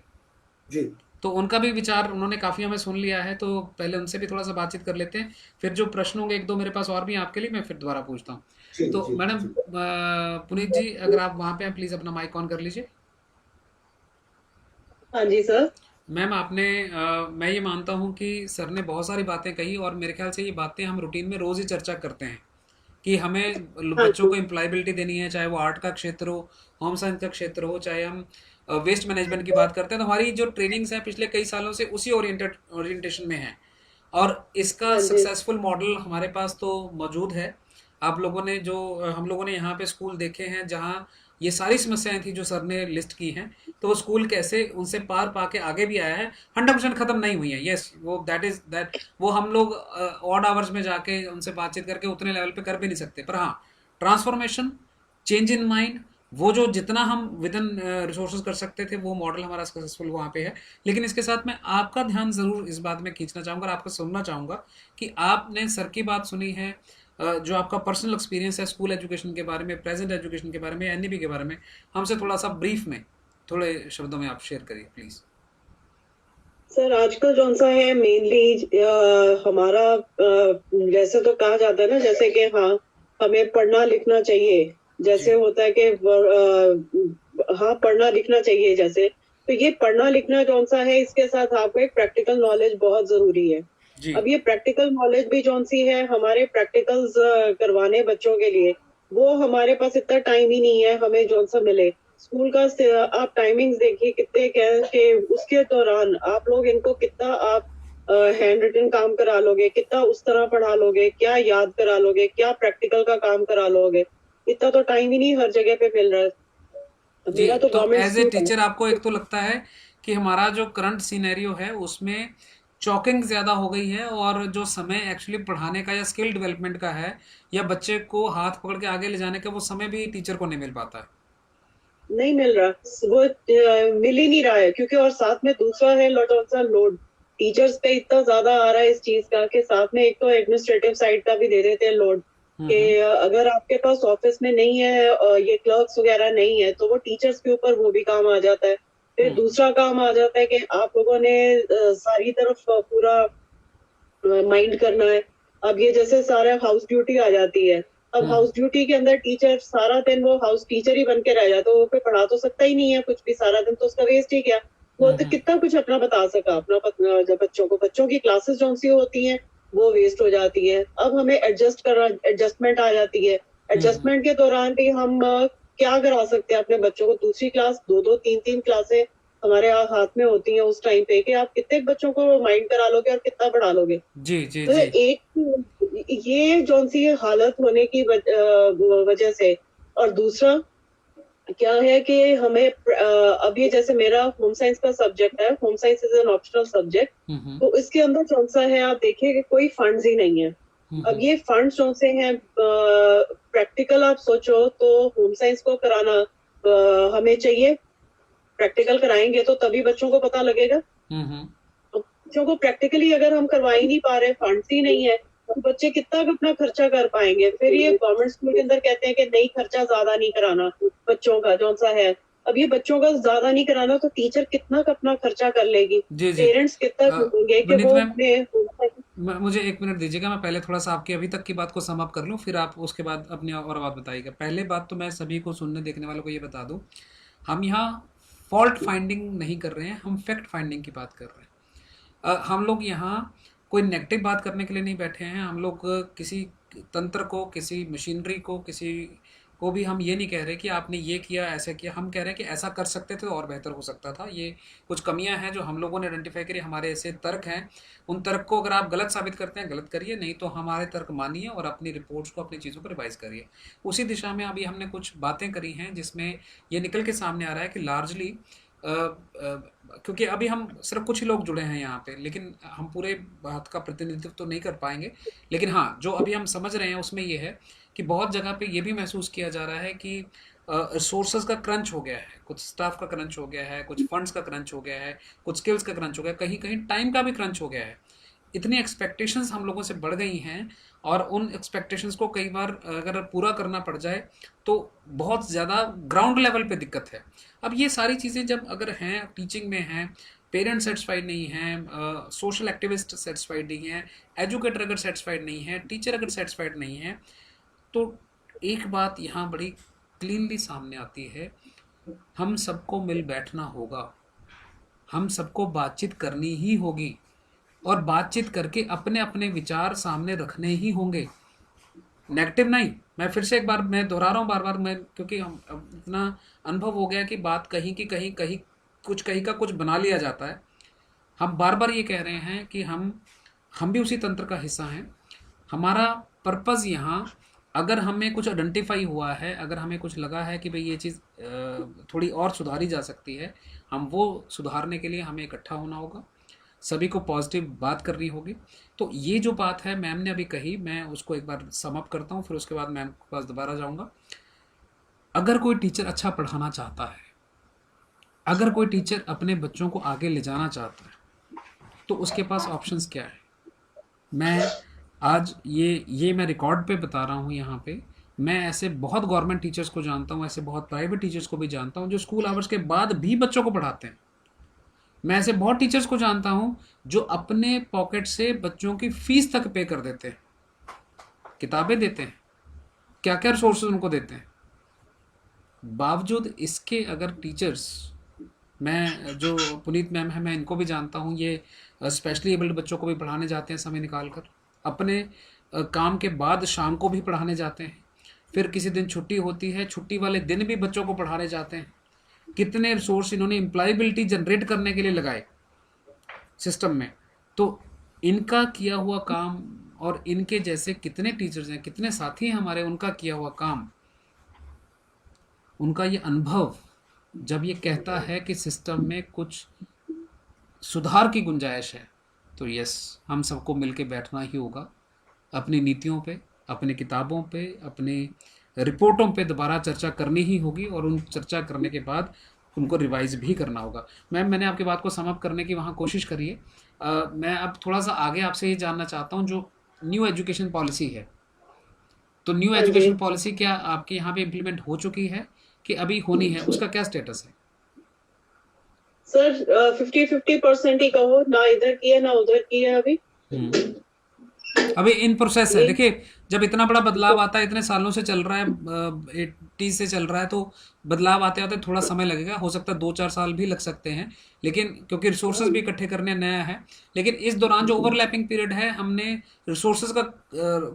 जी तो उनका भी विचार उन्होंने काफ़ी हमें सुन लिया है, तो पहले उनसे भी थोड़ा सा बातचीत कर लेते हैं। फिर जो प्रश्न होंगे एक दो मेरे पास और भी हैं आपके लिए, मैं फिर दोबारा पूछता हूँ। जी तो जी मैडम जी। पुनीत जी, अगर आप वहाँ पे हैं प्लीज़ अपना माइक ऑन कर लीजिए। हाँ जी सर। मैम आपने मैं ये मानता हूँ कि सर ने बहुत सारी बातें कही, और मेरे ख्याल से ये बातें हम रूटीन में रोज़ ही चर्चा करते हैं कि हमें हाँ बच्चों जी। को एम्प्लॉयबिलिटी देनी है, चाहे वो आर्ट का क्षेत्र हो, होम साइंस का क्षेत्र हो, चाहे हम वेस्ट मैनेजमेंट की बात करते हैं, तो हमारी जो ट्रेनिंग्स हैं पिछले कई सालों से उसी ओरिएंटेशन में है। और इसका हाँ जी। सक्सेसफुल मॉडल हमारे पास तो मौजूद है। आप लोगों ने जो हम लोगों ने यहाँ पे स्कूल देखे हैं जहाँ ये सारी समस्याएं थी जो सर ने लिस्ट की हैं, तो वो स्कूल कैसे उनसे पार पा के आगे भी आया है। 100% खत्म नहीं हुई है, यस, वो दैट वो हम लोग ऑड आवर्स में जाके उनसे बातचीत करके उतने लेवल पे कर भी नहीं सकते, पर हाँ, ट्रांसफॉर्मेशन, चेंज इन माइंड, वो जो जितना हम विद इन रिसोर्सेज कर सकते थे, वो मॉडल हमारा सक्सेसफुल वहाँ पे है। लेकिन इसके साथ मैं आपका ध्यान ज़रूर इस बात में खींचना चाहूँगा और आपको सुनना चाहूँगा कि आपने सर की बात सुनी है, जो आपका पर्सनल एक्सपीरियंस है स्कूल एजुकेशन के बारे में, प्रेजेंट एजुकेशन के बारे में, एनईपी के बारे में, हमसे थोड़ा सा ब्रीफ में थोड़े शब्दों में आप शेयर करिए प्लीज़। सर आजकल जौन सा है मेनली हमारा जैसे तो कहा जाता है ना, जैसे कि हाँ हमें पढ़ना लिखना चाहिए, जैसे जी होता है कि हाँ पढ़ना लिखना चाहिए जैसे, तो ये पढ़ना लिखना जौन सा है इसके साथ आपको एक प्रैक्टिकल नॉलेज बहुत जरूरी है। जी अब ये प्रैक्टिकल नॉलेज भी जौन सी है हमारे प्रैक्टिकल्स करवाने बच्चों के लिए, वो हमारे पास इतना टाइम ही नहीं है हमें जौन सा मिले। स्कूल का आप टाइमिंग्स देखिए कितने क्या है कि उसके दौरान आप लोग इनको कितना आप हैंड रिटन काम करा लोगे, कितना उस तरह पढ़ा लोगे, क्या याद करा लोगे, क्या प्रैक्टिकल का काम करा लोगे, इतना तो टाइम ही नहीं हर जगह पे मिल रहा है। जी, मेरा तो तो गवर्नमेंट एज ए स्कूल है। टीचर आपको एक तो लगता है कि हमारा जो करंट सिनेरियो है उसमें चॉकिंग ज़्यादा हो गई है, और जो समय एक्चुअली पढ़ाने का या स्किल डेवलपमेंट का है या बच्चे को हाथ पकड़ के आगे ले जाने का, वो समय भी टीचर को नहीं मिल पाता है। नहीं मिल रहा, वो मिल ही नहीं रहा है, क्योंकि और साथ में दूसरा है लोड टीचर्स पे इतना ज्यादा आ रहा है इस चीज का, कि साथ में एक तो एडमिनिस्ट्रेटिव साइड का भी दे देते हैं लोड, कि हम्म। अगर आपके पास ऑफिस में नहीं है ये क्लर्क्स वगैरह नहीं है, तो वो टीचर्स के ऊपर वो भी काम आ जाता है। फिर हम्म। दूसरा काम आ जाता है कि आप लोगों ने सारी तरफ पूरा माइंड करना है। अब ये जैसे सारा हाउस ड्यूटी आ जाती है, अब हम्म। हाउस ड्यूटी के अंदर टीचर सारा दिन वो हाउस टीचर ही बन के रह जाता है, वो कोई पढ़ा तो सकता ही नहीं है कुछ भी, सारा दिन तो उसका वेस्ट ही गया। वो तो हम्म। कितना कुछ अपना बता सका अपना जब बच्चों की क्लासेस जो सी होती हैं वो वेस्ट हो जाती है। अब हमें एडजस्टमेंट आ जाती है। हम्म। एडजस्टमेंट के दौरान भी हम क्या करा सकते हैं अपने बच्चों को, दूसरी क्लास दो दो तीन तीन क्लासें हमारे हाथ में होती हैं उस टाइम पे, कि आप कितने बच्चों को माइंड करा लोगे और कितना पढ़ा लोगे। जी जी तो जी। एक ये जौन सी हालत होने की वजह से, और दूसरा क्या है कि हमें अब ये जैसे मेरा होम साइंस का सब्जेक्ट है, home science is an optional subject, hmm. तो इसके अंदर कौन सा है आप देखिए कि कोई फंड्स ही नहीं है। अब हम्म। ये फंड्स कौन से हैं, प्रैक्टिकल आप सोचो तो होम साइंस को कराना हमें चाहिए, प्रैक्टिकल कराएंगे तो तभी बच्चों को पता लगेगा। हम्म। तो बच्चों को प्रैक्टिकली अगर हम करवा ही नहीं पा रहे, फंड्स ही नहीं है, तो बच्चे कितना अपना खर्चा कर पाएंगे। फिर ये गवर्नमेंट स्कूल के अंदर कहते हैं कि नहीं खर्चा ज्यादा नहीं कराना बच्चों का जौन सा है। अब ये बच्चों का ज्यादा नहीं कराना तो टीचर कितना का अपना खर्चा कर लेगी, जी जी। पेरेंट्स कितना करेंगे कि विनीत वो मैम, अपने। मुझे एक मिनट दीजिएगा, मैं पहले थोड़ा सा आपकी अभी तक की बात को सम अप कर लूँ, फिर आप उसके बाद अपनी और बात बताइएगा। पहले बात तो मैं सभी को सुनने देखने वालों को ये बता दूँ, हम यहाँ फॉल्ट फाइंडिंग नहीं कर रहे हैं, हम फैक्ट फाइंडिंग की बात कर रहे हैं। हम लोग यहाँ कोई नेगेटिव बात करने के लिए नहीं बैठे हैं। हम लोग किसी तंत्र को, किसी मशीनरी को, किसी को भी हम ये नहीं कह रहे कि आपने ये किया, ऐसे किया। हम कह रहे हैं कि ऐसा कर सकते थे तो और बेहतर हो सकता था। ये कुछ कमियां हैं जो हम लोगों ने आइडेंटिफाई करी, हमारे ऐसे तर्क हैं। उन तर्क को अगर आप गलत साबित करते हैं, गलत करिए, नहीं तो हमारे तर्क मानिए और अपनी रिपोर्ट्स को, अपनी चीज़ों को रिवाइज करिए। उसी दिशा में अभी हमने कुछ बातें करी हैं जिसमें ये निकल के सामने आ रहा है कि लार्जली क्योंकि अभी हम सिर्फ कुछ ही लोग जुड़े हैं यहाँ पे, लेकिन हम पूरे बात का प्रतिनिधित्व तो नहीं कर पाएंगे। लेकिन हाँ, जो अभी हम समझ रहे हैं उसमें ये है कि बहुत जगह पे ये भी महसूस किया जा रहा है कि रिसोर्सेज का क्रंच हो गया है, कुछ स्टाफ का क्रंच हो गया है, कुछ फंड्स का क्रंच हो गया है, कुछ स्किल्स का क्रंच हो गया है, कहीं कहीं टाइम का भी क्रंच हो गया है। इतनी एक्सपेक्टेशंस हम लोगों से बढ़ गई हैं, और उन एक्सपेक्टेशंस को कई बार अगर पूरा करना पड़ जाए तो बहुत ज़्यादा ग्राउंड लेवल पे दिक्कत है। अब ये सारी चीज़ें जब अगर हैं, टीचिंग में हैं, पेरेंट्स सेटिस्फाइड नहीं हैं, सोशल एक्टिविस्ट सेटिस्फाइड नहीं हैं, एजुकेटर अगर सेटिस्फाइड नहीं है, टीचर अगर सेटिस्फाइड नहीं है, तो एक बात यहाँ बड़ी क्लीनली सामने आती है, हम सबको मिल बैठना होगा, हम सबको बातचीत करनी ही होगी और बातचीत करके अपने अपने विचार सामने रखने ही होंगे, नेगेटिव नहीं। मैं फिर से एक बार मैं दोहरा रहा हूँ बार बार, मैं क्योंकि हम अब इतना अनुभव हो गया कि बात कहीं की कहीं कहीं कुछ कहीं का कुछ बना लिया जाता है। हम बार बार ये कह रहे हैं कि हम भी उसी तंत्र का हिस्सा हैं। हमारा पर्पज़ यहाँ, अगर हमें कुछ आइडेंटिफाई हुआ है, अगर हमें कुछ लगा है कि भाई ये चीज़ थोड़ी और सुधारी जा सकती है, हम वो सुधारने के लिए हमें इकट्ठा होना होगा, सभी को पॉजिटिव बात करनी होगी। तो ये जो बात है मैम ने अभी कही, मैं उसको एक बार सम अप करता हूँ, फिर उसके बाद मैम के पास दोबारा जाऊँगा। अगर कोई टीचर अच्छा पढ़ाना चाहता है, अगर कोई टीचर अपने बच्चों को आगे ले जाना चाहता है, तो उसके पास ऑप्शंस क्या है। मैं आज ये मैं रिकॉर्ड पे बता रहा हूँ यहाँ पे। मैं ऐसे बहुत गवर्नमेंट टीचर्स को जानता हूँ, ऐसे बहुत प्राइवेट टीचर्स को भी जानता हूँ जो स्कूल आवर्स के बाद भी बच्चों को पढ़ाते हैं। मैं ऐसे बहुत टीचर्स को जानता हूँ जो अपने पॉकेट से बच्चों की फीस तक पे कर देते हैं, किताबें देते हैं, क्या क्या रिसोर्सेज उनको देते हैं। बावजूद इसके अगर टीचर्स, मैं जो पुनीत मैम है मैं इनको भी जानता हूँ, ये स्पेशली एबल्ड बच्चों को भी पढ़ाने जाते हैं समय निकाल कर, अपने काम के बाद शाम को भी पढ़ाने जाते हैं, फिर किसी दिन छुट्टी होती है, छुट्टी वाले दिन भी बच्चों को पढ़ाने जाते हैं। कितने रिसोर्स इन्होंने एम्प्लॉयबिलिटी जनरेट करने के लिए लगाए सिस्टम में। तो इनका किया हुआ काम और इनके जैसे कितने टीचर्स हैं, कितने साथी हैं हमारे, उनका किया हुआ काम, उनका ये अनुभव जब ये कहता है कि सिस्टम में कुछ सुधार की गुंजाइश है, तो यस, हम सबको मिलके बैठना ही होगा, अपनी नीतियों पे, अपने किताबों पे, अपने रिपोर्टों पे दोबारा चर्चा करनी ही होगी और उन चर्चा करने के बाद उनको रिवाइज भी करना होगा। मैम, मैंने आपकी बात को समअप करने की वहाँ कोशिश करी है। मैं अब थोड़ा सा आगे आपसे ये जानना चाहता हूँ, जो न्यू एजुकेशन पॉलिसी है, तो न्यू हाँ जी एजुकेशन पॉलिसी क्या आपके यहाँ पे इम्प्लीमेंट हो चुकी है कि अभी होनी है, उसका क्या स्टेटस है? सर, 50-50% ही कहो, ना इधर की है ना उधर की है अभी। अभी इन प्रोसेस है। ये देखिए, जब इतना बड़ा बदलाव आता है, इतने सालों से चल रहा है, 80 से चल रहा है, तो बदलाव आते आते थोड़ा समय लगेगा, हो सकता है 2-4 साल भी लग सकते हैं, लेकिन क्योंकि रिसोर्सेज भी इकट्ठे करने नया है। लेकिन इस दौरान जो ओवरलैपिंग पीरियड है, हमने रिसोर्सेज का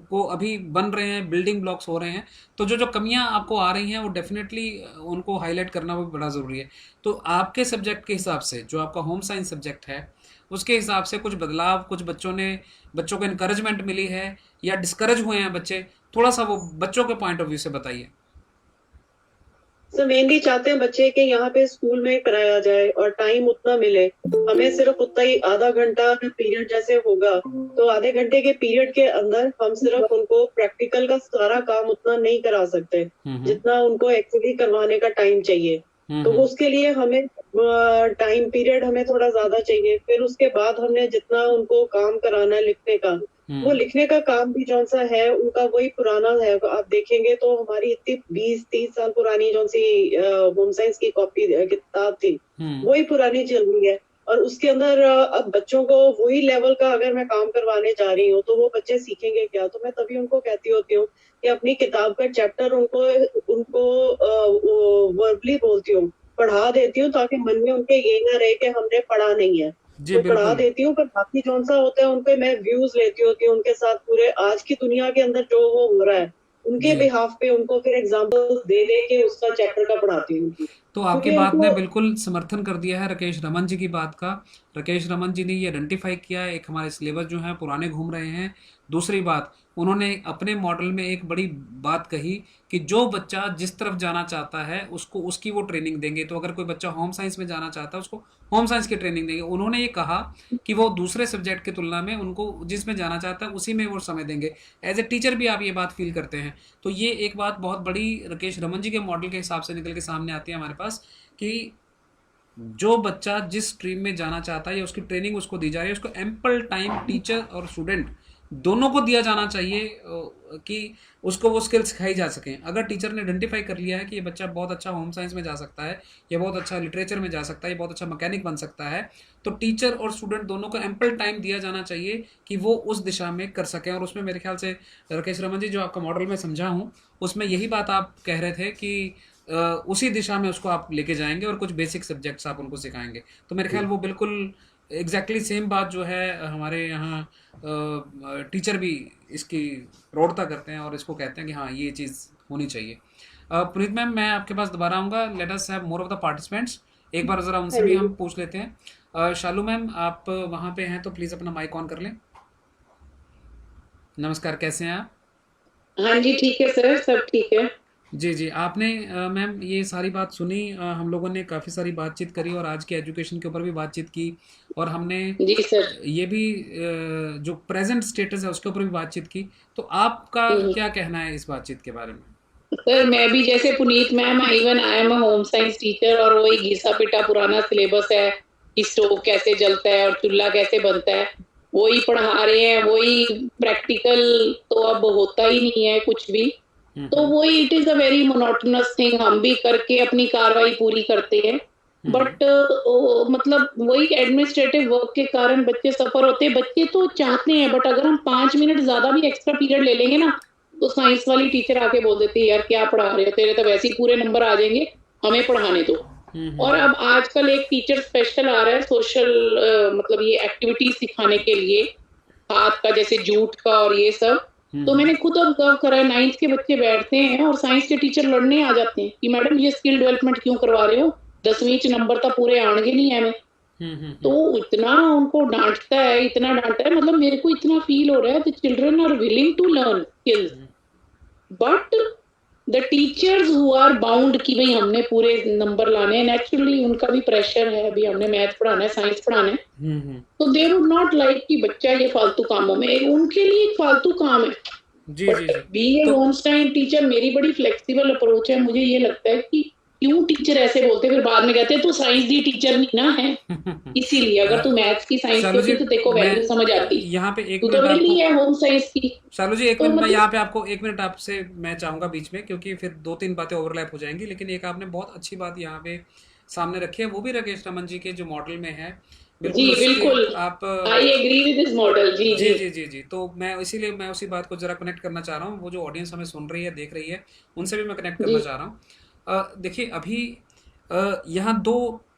को अभी बन रहे हैं, बिल्डिंग ब्लॉक्स हो रहे हैं, तो जो जो कमियां आपको आ रही हैं वो डेफिनेटली उनको हाईलाइट करना भी बड़ा ज़रूरी है। तो आपके सब्जेक्ट के हिसाब से, जो आपका होम साइंस सब्जेक्ट है, उसके हिसाब से कुछ बदलाव, कुछ बच्चों को इनकरेजमेंट मिली है या डिस्करेज हुए हैं बच्चे, थोड़ा सा वो बच्चों के पॉइंट ऑफ व्यू से बताइए। सर, मेनली चाहते हैं बच्चे कि यहाँ पे स्कूल में कराया जाए और टाइम उतना मिले, हमें सिर्फ उतना ही आधा घंटा पीरियड जैसे होगा, तो आधे घंटे के पीरियड के अंदर हम सिर्फ उनको प्रैक्टिकल का सारा काम उतना नहीं करा सकते जितना उनको एक्चुअली करवाने का टाइम चाहिए। तो उसके लिए हमें टाइम पीरियड हमें थोड़ा ज्यादा चाहिए। फिर उसके बाद हमने जितना उनको काम कराना है लिखने का, वो लिखने का काम भी जौन सा है उनका वही पुराना है। आप देखेंगे तो हमारी इतनी 20-30 साल पुरानी जौन सी होम साइंस की कॉपी किताब थी, वही पुरानी चल रही है। और उसके अंदर अब बच्चों को वही लेवल का अगर मैं काम करवाने जा रही हूँ तो वो बच्चे सीखेंगे क्या? तो मैं तभी उनको कहती होती हूँ कि अपनी किताब का चैप्टर उनको वर्बली बोलती हूँ, पढ़ा देती हूँ, ताकि मन में उनके ये ना रहे कि हमने पढ़ा नहीं है। जी, तो पढ़ा बिल्कुल। देती हूँ, पर बाकी जौन सा होता है उनपे मैं व्यूज लेती होती हूँ उनके साथ, पूरे आज की दुनिया के अंदर जो वो हो रहा है उनके जी। बिहाफ पे उनको फिर एग्जाम्पल दे दे के उसका चैप्टर का पढ़ाती हूँ। तो आपकी क्योंकि बात ने उनको बिल्कुल समर्थन कर दिया है राकेश रमन जी की बात का। राकेश रमन जी ने ये आइडेंटिफाई किया, एक हमारे सिलेबस जो है पुराने घूम रहे हैं। दूसरी बात, उन्होंने अपने मॉडल में एक बड़ी बात कही कि जो बच्चा जिस तरफ जाना चाहता है उसको उसकी वो ट्रेनिंग देंगे। तो अगर कोई बच्चा होम साइंस में जाना चाहता है उसको होम साइंस की ट्रेनिंग देंगे। उन्होंने ये कहा कि वो दूसरे सब्जेक्ट की तुलना में उनको जिसमें जाना चाहता है उसी में वो समय देंगे। एज ए टीचर भी आप ये बात फील करते हैं। तो ये एक बात बहुत बड़ी राकेश रमन जी के मॉडल के हिसाब से निकल के सामने आती है हमारे पास, कि जो बच्चा जिस स्ट्रीम में जाना चाहता है या उसकी ट्रेनिंग उसको दी जा रही है, उसको एम्पल टाइम टीचर और स्टूडेंट दोनों को दिया जाना चाहिए कि उसको वो स्किल सिखाई जा सकें। अगर टीचर ने आइडेंटिफाई कर लिया है कि ये बच्चा बहुत अच्छा होम साइंस में जा सकता है, ये बहुत अच्छा लिटरेचर में जा सकता है, ये बहुत अच्छा मैकेनिक बन सकता है, तो टीचर और स्टूडेंट दोनों को एम्पल टाइम दिया जाना चाहिए कि वो उस दिशा में कर सकें। और उसमें मेरे ख्याल से राकेश रमन जी, जो आपका मॉडल में समझा हूँ, उसमें यही बात आप कह रहे थे कि उसी दिशा में उसको आप लेके जाएंगे और कुछ बेसिक सब्जेक्ट्स आप उनको सिखाएंगे। तो मेरे ख्याल वो बिल्कुल एग्जैक्टली सेम बात जो है हमारे यहाँ टीचर भी इसकी प्रौढ़ता करते हैं और इसको कहते हैं कि हाँ ये चीज़ होनी चाहिए। पुनीत मैम, मैं आपके पास दोबारा आऊँगा। Let us have more of the participants, एक बार ज़रा उनसे भी हम पूछ लेते हैं। शालू मैम, आप वहाँ पे हैं तो प्लीज़ अपना माइक ऑन कर लें। नमस्कार, कैसे हैं आप? हाँ जी, ठीक है सर, सब ठीक है। जी जी, आपने मैम ये सारी बात सुनी, हम लोगों ने काफ़ी सारी बातचीत करी और आज के एजुकेशन के ऊपर भी बातचीत की, और हमने जी सर। ये भी जो प्रेजेंट स्टेटस है उसके ऊपर भी बातचीत की। तो आपका क्या कहना है इस बातचीत के बारे में? सर मैं भी जैसे Puneet ma'am, even I am a home science teacher, और वही घिसा पिटा पुराना सिलेबस है कि स्टोव कैसे जलता है और चूल्हा कैसे बनता है, वही पढ़ा रहे हैं, वही प्रैक्टिकल तो अब होता ही नहीं है कुछ भी। तो वही it is a very monotonous thing, हम भी करके अपनी कार्रवाई पूरी करते हैं, बट मतलब वही एडमिनिस्ट्रेटिव वर्क के कारण बच्चे सफर होते हैं। बच्चे तो चाहते हैं, बट अगर हम 5 मिनट ज्यादा भी एक्स्ट्रा पीरियड ले लेंगे ना, तो साइंस वाली टीचर आके बोल देती है यार क्या पढ़ा रहे हो, तेरे तो वैसे ही पूरे नंबर आ जाएंगे, हमें पढ़ाने दो। और अब आजकल एक टीचर स्पेशल आ रहा है सोशल मतलब ये एक्टिविटी सिखाने के लिए, हाथ का जैसे जूट का और ये सब। तो मैंने खुद ऑब्जर्व करा है, 9th के बच्चे बैठते हैं और साइंस के टीचर लड़ने आ जाते हैं कि मैडम ये स्किल डेवलपमेंट क्यों करवा रहे हो, 10वीं च नंबर तो पूरे आने नहीं है हमें। तो इतना उनको डांटता है, इतना डांटता है, मतलब मेरे को इतना फील हो रहा है the children are willing to learn skills, but the teachers who are bound कि भाई हमने पूरे नंबर लाने हैं, नेचुरली उनका भी प्रेशर है, अभी हमने मैथ पढ़ाना है, साइंस पढ़ाना है, तो दे वुड नॉट लाइक कि बच्चा ये फालतू कामों में, उनके लिए एक फालतू काम है। जी जी जी। Being a home science teacher मेरी बड़ी फ्लेक्सिबल अप्रोच है। मुझे ये लगता है कि क्यों टीचर ऐसे बोलते, फिर बाद में कहते हैं तू साइंस दी टीचर नहीं ना है, इसीलिए अगर तू मैथ्स की साइंस की तो देखो वैल्यू समझ आती। यहाँ पे एक तू तो वही है होम साइंस की। शालू जी, एक मिनट, मैं यहाँ पे आपको 1 मिनट आपसे मैं चाहूंगा बीच में, क्योंकि फिर 2-3 बातें ओवरलैप हो जाएंगी। लेकिन एक आपने बहुत अच्छी बात यहाँ पे सामने रखी है, वो भी राकेश रमन जी के जो मॉडल में है। जी बिल्कुल, आप I agree with this model. जी जी जी जी जी। तो मैं इसीलिए मैं उसी बात को जरा कनेक्ट करना चाह रहा हूँ, वो जो ऑडियंस हमें सुन रही है, देख रही है, उनसे भी मैं कनेक्ट करना चाह रहा हूँ। देखिए, अभी यहाँ 2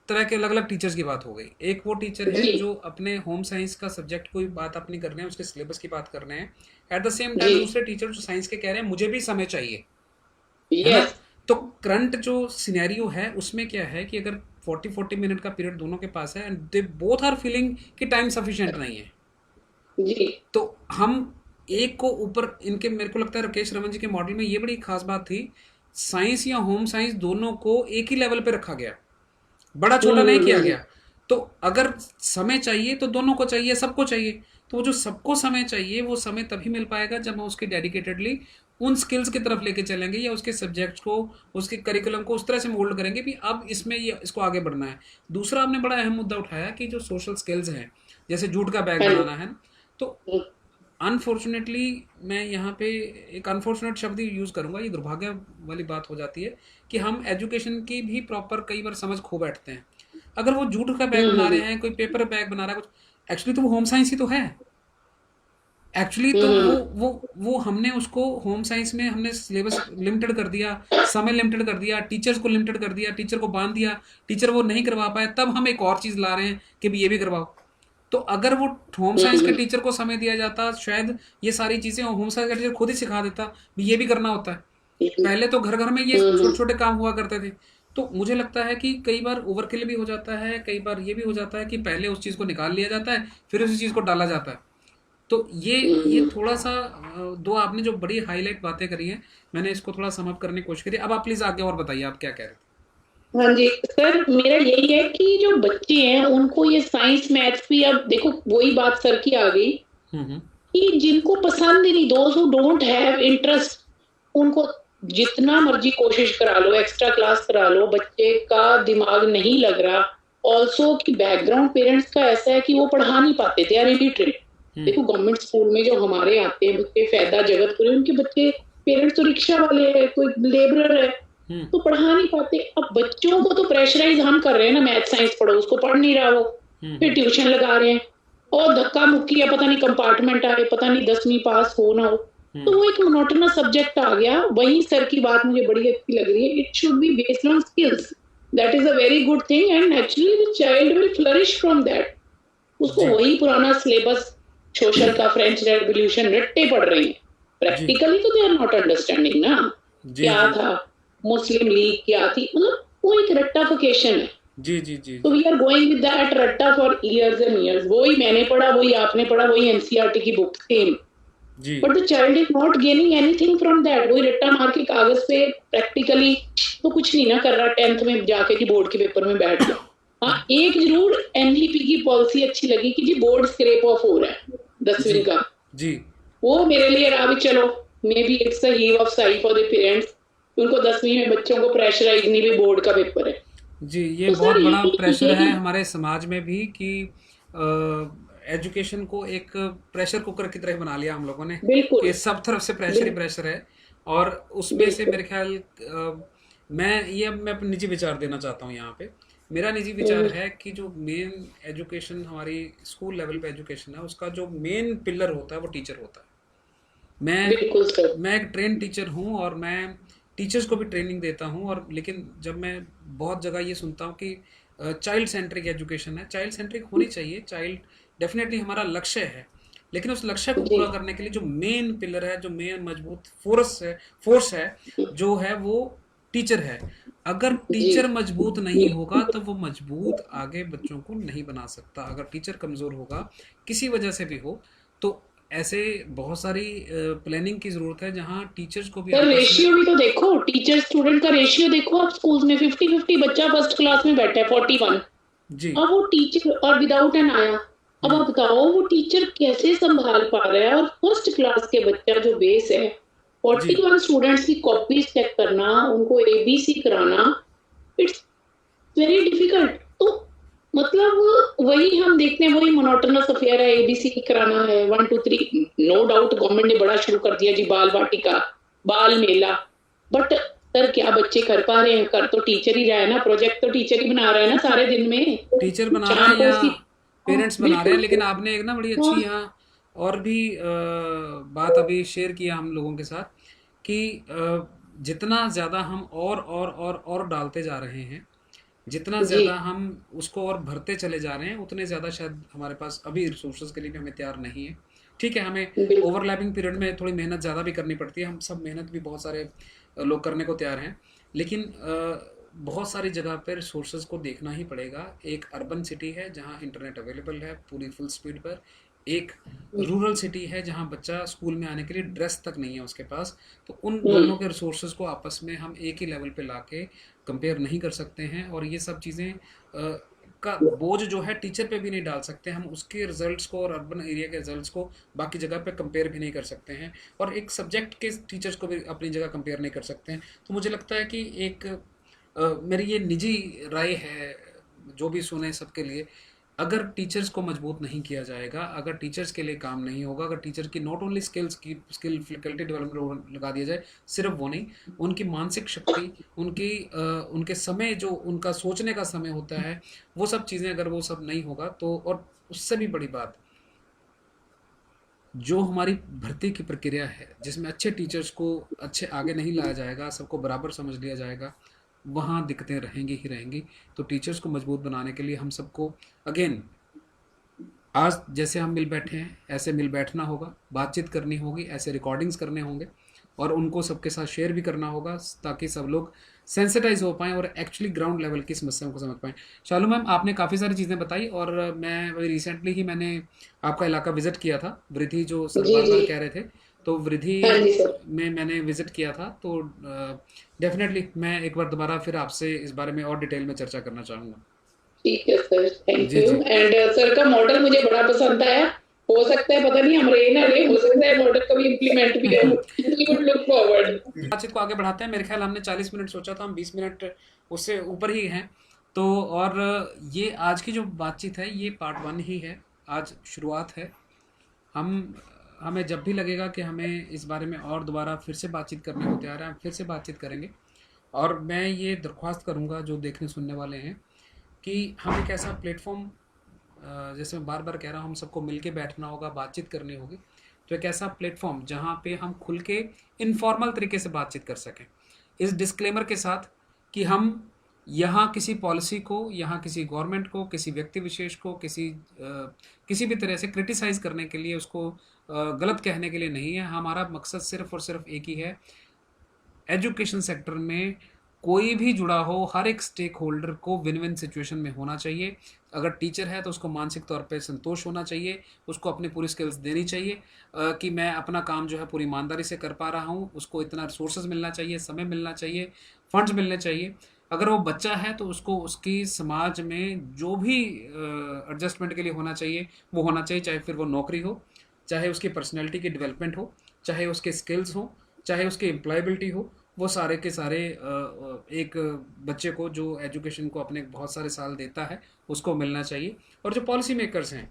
तरह के अलग अलग टीचर्स की बात हो गई। एक वो टीचर है जो अपने होम साइंस का सब्जेक्ट कोई बात अपनी कर रहे हैं, उसके सिलेबस की बात कर रहे हैं। एट द सेम टाइम दूसरे टीचर जो साइंस के कह रहे हैं मुझे भी समय चाहिए, है ना? तो करंट जो सिनेरियो है उसमें क्या है कि अगर 40 मिनट का पीरियड दोनों के पास है and they both are feeling कि टाइम सफिशिएंट नहीं है जी, तो हम एक को ऊपर इनके, मेरे को लगता है राकेश रमन जी के मॉडल में ये बड़ी खास बात थी, साइंस या होम साइंस दोनों को एक ही लेवल पे रखा गया, बड़ा छोटा नहीं किया गया। तो अगर समय चाहिए तो दोनों को चाहिए, सबको चाहिए। तो वो जो सबको समय चाहिए वो समय तभी मिल पाएगा जब हम उसकी डेडिकेटेडली उन स्किल्स की तरफ लेके चलेंगे, या उसके सब्जेक्ट्स को, उसके करिकुलम को उस तरह से मोल्ड करेंगे भी अब इसमें ये इसको आगे बढ़ना है। दूसरा आपने बड़ा अहम मुद्दा उठाया कि जो सोशल स्किल्स हैं, जैसे जूट का बैग बनाना है, तो अनफॉर्चुनेटली मैं यहाँ पे एक अनफॉर्चुनेट शब्द यूज़ करूँगा, ये दुर्भाग्य वाली बात हो जाती है कि हम एजुकेशन की भी प्रॉपर कई बार समझ खो बैठते हैं। अगर वो जूट का बैग बना रहे हैं, कोई पेपर बैग बना रहा है, कुछ एक्चुअली तो वो होम साइंस ही तो है। एक्चुअली तो वो हमने उसको होम साइंस में हमने सिलेबस लिमिटेड कर दिया, समय लिमिटेड कर दिया, टीचर्स को लिमिटेड कर दिया, टीचर को बांध दिया, टीचर वो नहीं करवा पाए, तब हम एक और चीज़ ला रहे हैं कि भी ये भी करवाओ। तो अगर वो होम साइंस के टीचर को समय दिया जाता, शायद ये सारी चीज़ें होम साइंस का टीचर खुद ही सिखा देता, भी ये भी करना होता है। पहले तो घर घर में ये छोटे छोटे काम हुआ करते थे। तो मुझे लगता है कि कई बार ओवरकिल भी हो जाता है, कई बार ये भी हो जाता है कि पहले उस चीज़ को निकाल लिया जाता है, फिर उसी चीज़ को डाला जाता है। तो ये थोड़ा सा 2 आपने जो बड़ी हाईलाइट बातें करी हैं, मैंने इसको थोड़ा समअप करने की कोशिश करी। अब आप प्लीज़ आगे और बताइए, आप क्या कह रहे थे? हाँ जी सर, मेरा यही है कि जो बच्चे हैं उनको ये साइंस मैथ्स भी, अब देखो वही बात सर की आ गई कि जिनको पसंद ही नहीं, दोस्त हु डोंट हैव इंटरेस्ट, उनको जितना मर्जी कोशिश करा लो, एक्स्ट्रा क्लास करा लो, बच्चे का दिमाग नहीं लग रहा। ऑल्सो कि बैकग्राउंड पेरेंट्स का ऐसा है कि वो पढ़ा नहीं पाते, दे आर इलिटरेट। देखो गवर्नमेंट स्कूल में जो हमारे आते हैं बच्चे, फैदा जगतपुरी, उनके बच्चे पेरेंट्स तो रिक्शा वाले हैं, कोई लेबरर है, तो पढ़ा नहीं पाते। अब बच्चों को तो प्रेशराइज हम कर रहे हैं ना, मैथ साइंस पढ़ो, उसको पढ़ नहीं रहा वो, फिर ट्यूशन लगा रहे हैं और धक्का मुक्की है, पता नहीं कंपार्टमेंट आए, पता नहीं 10वीं पास हो ना हो, तो वो एक मोनोटोनस सब्जेक्ट आ गया। वही सर की बात मुझे बड़ी अच्छी लग रही है, it should be based on skills, that is a very good thing and naturally the child will flourish from that. उसको वही पुराना सिलेबस, सोशल का, फ्रेंच रेवोल्यूशन रट्टे पढ़ रही है, प्रैक्टिकली तो दे आर नॉट अंडरस्टैंडिंग ना क्या था, मुस्लिम लीग क्या थी, मतलब वो एक रट्टाफिकेशन है। जी जी जी तो we are going with that रट्टा फॉर इयर्स एंड इयर्स, वही मैंने पढ़ा, वही आपने पढ़ा, वही एनसीईआरटी की बुक सेम, जी but the child is not gaining anything from that. वही रट्टा मार के कागज पे प्रैक्टिकली तो कुछ नहीं ना कर रहा, 10th में जाके जी बोर्ड के पेपर में बैठ गया। हाँ, एक जरूर एनईपी की पॉलिसी अच्छी लगी कि जी बोर्ड स्क्रैप ऑफ हो रहा है 10वीं का, जी वो मेरे लिए रहा भी, चलो may be it's a heave of Sai for the parents, उनको 10वीं में बच्चों को प्रेशराइज नहीं, भी बोर्ड का पेपर है। जी। ये तो बहुत सर बड़ा ये प्रेशर है हमारे समाज में भी कि एजुकेशन को एक प्रेशर कुकर की तरह बना लिया हम लोगों ने, बिल्कुल कि सब तरफ से प्रेशर ही प्रेशर है। और उसमें से मेरे ख्याल मैं अपने निजी विचार देना चाहता हूँ यहाँ पे। मेरा निजी विचार है कि जो मेन एजुकेशन हमारी स्कूल लेवल पे एजुकेशन है, उसका जो मेन पिलर होता है वो टीचर होता है। बिल्कुल सर, मैं एक ट्रेन टीचर हूँ और मैं टीचर्स को भी ट्रेनिंग देता हूँ, और लेकिन जब मैं बहुत जगह ये सुनता हूँ कि चाइल्ड सेंट्रिक एजुकेशन है, चाइल्ड सेंट्रिक होनी चाहिए, चाइल्ड डेफिनेटली हमारा लक्ष्य है, लेकिन उस लक्ष्य को पूरा करने के लिए जो मेन पिलर है, जो मेन मजबूत फोर्स है जो है वो टीचर है। अगर टीचर मजबूत नहीं होगा तो वो मजबूत आगे बच्चों को नहीं बना सकता। अगर टीचर कमज़ोर होगा किसी वजह से भी हो, तो ऐसे बहुत सारी प्लानिंग की जरूरत है जहाँ टीचर्स को भी सर रेशियो भी तो देखो, टीचर स्टूडेंट का रेशियो देखो, आप स्कूल्स में 50-50 बच्चा फर्स्ट क्लास में बैठा है 41, जी अब वो टीचर और विदाउट एन आया, अब आप बताओ वो टीचर कैसे संभाल पा रहा है। और फर्स्ट क्लास के बच्चा जो बेस है, 41 स्टूडेंट्स की कॉपीज चेक करना, उनको एबीसी कराना, इट्स वेरी डिफिकल्ट। तो मतलब वही हम देखते हैं, वही मोनोटोनस अफेयर है, एबीसी कराना है 1 2 3। नो डाउट गवर्नमेंट ने बड़ा शुरू कर दिया जी, बाल वाटिका, बाल मेला, बट सर क्या बच्चे कर पा रहे हैं? कर तो टीचर ही रहा है ना, प्रोजेक्ट तो टीचर ही बना रहा है ना, सारे दिन में टीचर बना रहे हैं या पेरेंट्स बना रहे हैं। लेकिन आपने एक ना बड़ी अच्छी यहाँ और भी बात अभी शेयर किया हम लोगों के साथ कि जितना ज़्यादा हम और डालते जा रहे हैं, जितना ज़्यादा हम उसको और भरते चले जा रहे हैं, उतने ज़्यादा शायद हमारे पास अभी रिसोर्सेज के लिए भी हमें तैयार नहीं है। ठीक है, हमें ओवरलैपिंग पीरियड में थोड़ी मेहनत ज़्यादा भी करनी पड़ती है, हम सब मेहनत भी बहुत सारे लोग करने को तैयार हैं, लेकिन बहुत सारी जगह पर रिसोर्सेज को देखना ही पड़ेगा। एक अर्बन सिटी है जहाँ इंटरनेट अवेलेबल है पूरी फुल स्पीड पर, एक रूरल सिटी है जहाँ बच्चा स्कूल में आने के लिए ड्रेस तक नहीं है उसके पास। तो उन दोनों के रिसोर्सेज को आपस में हम एक ही लेवल पे लाके कंपेयर नहीं कर सकते हैं, और ये सब चीज़ें का बोझ जो है टीचर पे भी नहीं डाल सकते हम। उसके रिजल्ट्स को और अर्बन एरिया के रिजल्ट्स को बाकी जगह पे कंपेयर भी नहीं कर सकते हैं, और एक सब्जेक्ट के टीचर्स को भी अपनी जगह कंपेयर नहीं कर सकते हैं। तो मुझे लगता है कि एक मेरी ये निजी राय है, जो भी सुने सबके लिए, अगर टीचर्स को मजबूत नहीं किया जाएगा, अगर टीचर्स के लिए काम नहीं होगा, अगर टीचर की not only skill faculty development लगा दिया जाए, सिर्फ वो नहीं, उनकी मानसिक शक्ति, उनके समय, जो उनका सोचने का समय होता है, वो सब चीज़ें अगर वो सब नहीं होगा तो, और उससे भी बड़ी बात, जो हमारी भर्ती की प्रक्रिया है जिसमें अच्छे टीचर्स को अच्छे आगे नहीं लाया जाएगा, सबको बराबर समझ लिया जाएगा, वहाँ दिक्कतें रहेंगी ही रहेंगी। तो टीचर्स को मजबूत बनाने के लिए हम सबको अगेन, आज जैसे हम मिल बैठे हैं ऐसे मिल बैठना होगा, बातचीत करनी होगी, ऐसे रिकॉर्डिंग्स करने होंगे, और उनको सबके साथ शेयर भी करना होगा, ताकि सब लोग सेंसिटाइज हो पाएँ और एक्चुअली ग्राउंड लेवल की समस्याओं को समझ पाएँ। शालू मैम, आपने काफ़ी सारी चीज़ें बताई, और मैं रिसेंटली ही मैंने आपका इलाका विजिट किया था, वृद्धि जो सर बार कह रहे थे, तो वृद्धि में मैंने विजिट किया था। तो डेफिनेटली मैं एक बार दोबारा फिर आपसे इस बारे में और डिटेल में चर्चा करना चाहूँगा। ठीक है sir, thank you. And sir का मॉडल मुझे बड़ा पसंद आया, हो सकता है पता नहीं हम रहे ना रहे, हो सकता है मॉडल कभी इम्प्लीमेंट भी हो, वी वुड लुक फॉरवर्ड। बातचीत को आगे बढ़ाते हैं। मेरे ख्याल हमने 40 मिनट सोचा था, हम 20 मिनट उससे ऊपर ही हैं। तो और ये आज की जो बातचीत है ये पार्ट 1 ही है, आज शुरुआत है। हमें जब भी लगेगा कि हमें इस बारे में और दोबारा फिर से बातचीत करने को तैयार है, हम फिर से बातचीत करेंगे। और मैं ये दरख्वास्त करूँगा जो देखने सुनने वाले हैं कि हम एक ऐसा प्लेटफॉर्म, जैसे मैं बार बार कह रहा हूँ, हम सबको मिल के बैठना होगा, बातचीत करनी होगी। तो एक ऐसा प्लेटफॉर्म जहाँ पे हम खुल के इनफॉर्मल तरीके से बातचीत कर सकें, इस डिस्क्लेमर के साथ कि हम यहाँ किसी पॉलिसी को, यहाँ किसी गवर्नमेंट को, किसी व्यक्ति विशेष को, किसी भी तरह से क्रिटिसाइज़ करने के लिए, उसको गलत कहने के लिए नहीं है। हमारा मकसद सिर्फ़ और सिर्फ एक ही है, एजुकेशन सेक्टर में कोई भी जुड़ा हो, हर एक स्टेक होल्डर को विन विन सिचुएशन में होना चाहिए। अगर टीचर है तो उसको मानसिक तौर पे संतोष होना चाहिए, उसको अपनी पूरी स्किल्स देनी चाहिए कि मैं अपना काम जो है पूरी ईमानदारी से कर पा रहा हूँ, उसको इतना रिसोर्सेज मिलना चाहिए, समय मिलना चाहिए, फंड्स मिलने चाहिए। अगर वो बच्चा है तो उसको उसकी समाज में जो भी एडजस्टमेंट के लिए होना चाहिए वो होना चाहिए, चाहे फिर वो नौकरी हो, चाहे उसकी पर्सनैलिटी की डेवलपमेंट हो, चाहे उसके स्किल्स हो, चाहे उसकी एम्प्लॉयबिलिटी हो, वो सारे के सारे एक बच्चे को जो एजुकेशन को अपने बहुत सारे साल देता है उसको मिलना चाहिए। और जो पॉलिसी मेकर्स हैं,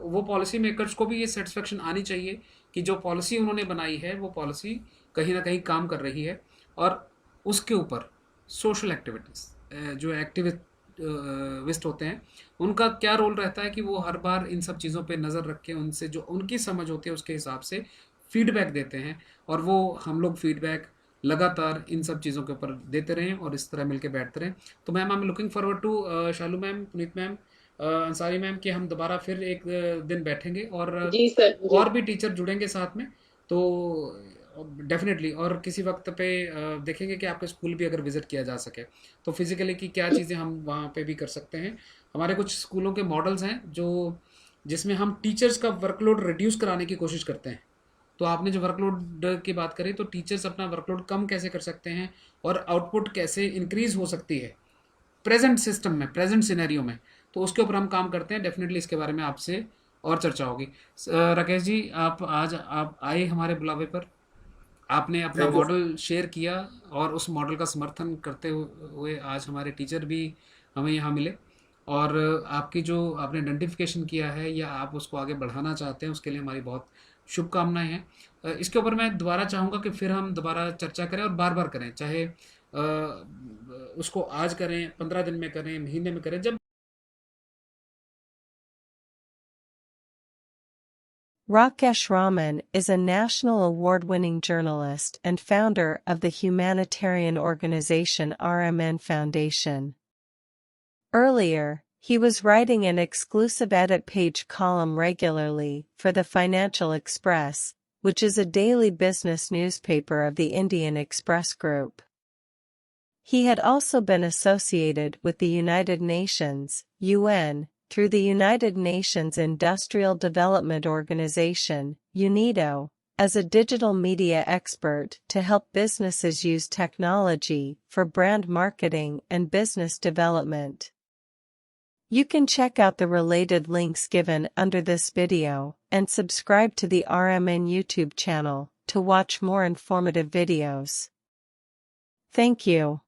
वो पॉलिसी मेकर्स को भी ये सेटिस्फेक्शन आनी चाहिए कि जो पॉलिसी उन्होंने बनाई है वो पॉलिसी कहीं ना कहीं काम कर रही है। और उसके ऊपर सोशल एक्टिविटीज़, जो एक्टिविस्ट होते हैं, उनका क्या रोल रहता है कि वो हर बार इन सब चीज़ों पे नज़र रख के उनसे जो उनकी समझ होती है उसके हिसाब से फीडबैक देते हैं। और वो हम लोग फीडबैक लगातार इन सब चीज़ों के ऊपर देते रहें और इस तरह मिलके बैठते रहें। तो ma'am, I am looking forward to Shalu ma'am, Puneet ma'am, Ansari ma'am, कि हम दोबारा फिर एक दिन बैठेंगे और जी सर, जी। और भी टीचर जुड़ेंगे साथ में। तो डेफिनेटली और किसी वक्त पे देखेंगे कि आपके स्कूल भी अगर विज़िट किया जा सके तो फिज़िकली की क्या चीज़ें हम वहाँ पे भी कर सकते हैं। हमारे कुछ स्कूलों के मॉडल्स हैं जो जिसमें हम टीचर्स का वर्कलोड रिड्यूस कराने की कोशिश करते हैं। तो आपने जो वर्कलोड की बात करी, तो टीचर्स अपना वर्कलोड कम कैसे कर सकते हैं और आउटपुट कैसे इंक्रीज़ हो सकती है प्रेजेंट सिस्टम में, प्रेजेंट सिनेरियो में, तो उसके ऊपर हम काम करते हैं। डेफिनेटली इसके बारे में आपसे और चर्चा होगी। राकेश जी, आप आए हमारे बुलावे पर, आपने अपना थैंक यू। मॉडल शेयर किया और उस मॉडल का समर्थन करते हुए आज हमारे टीचर भी हमें यहाँ मिले। और आपकी जो आपने आइडेंटिफिकेशन किया है या आप उसको आगे बढ़ाना चाहते हैं, उसके लिए हमारी बहुत शुभकामनाएं हैं। इसके ऊपर मैं दोबारा चाहूँगा कि फिर हम दोबारा चर्चा करें और बार बार करें, चाहे उसको आज करें, 15 दिन में करें, महीने में करें, जब Rakesh Raman is a national award-winning journalist and founder of the humanitarian organization RMN Foundation. Earlier, he was writing an exclusive edit page column regularly for the Financial Express, which is a daily business newspaper of the Indian Express Group. He had also been associated with the United Nations, UN, through the United Nations Industrial Development Organization, UNIDO, as a digital media expert to help businesses use technology for brand marketing and business development. You can check out the related links given under this video and subscribe to the RMN YouTube channel to watch more informative videos. Thank you.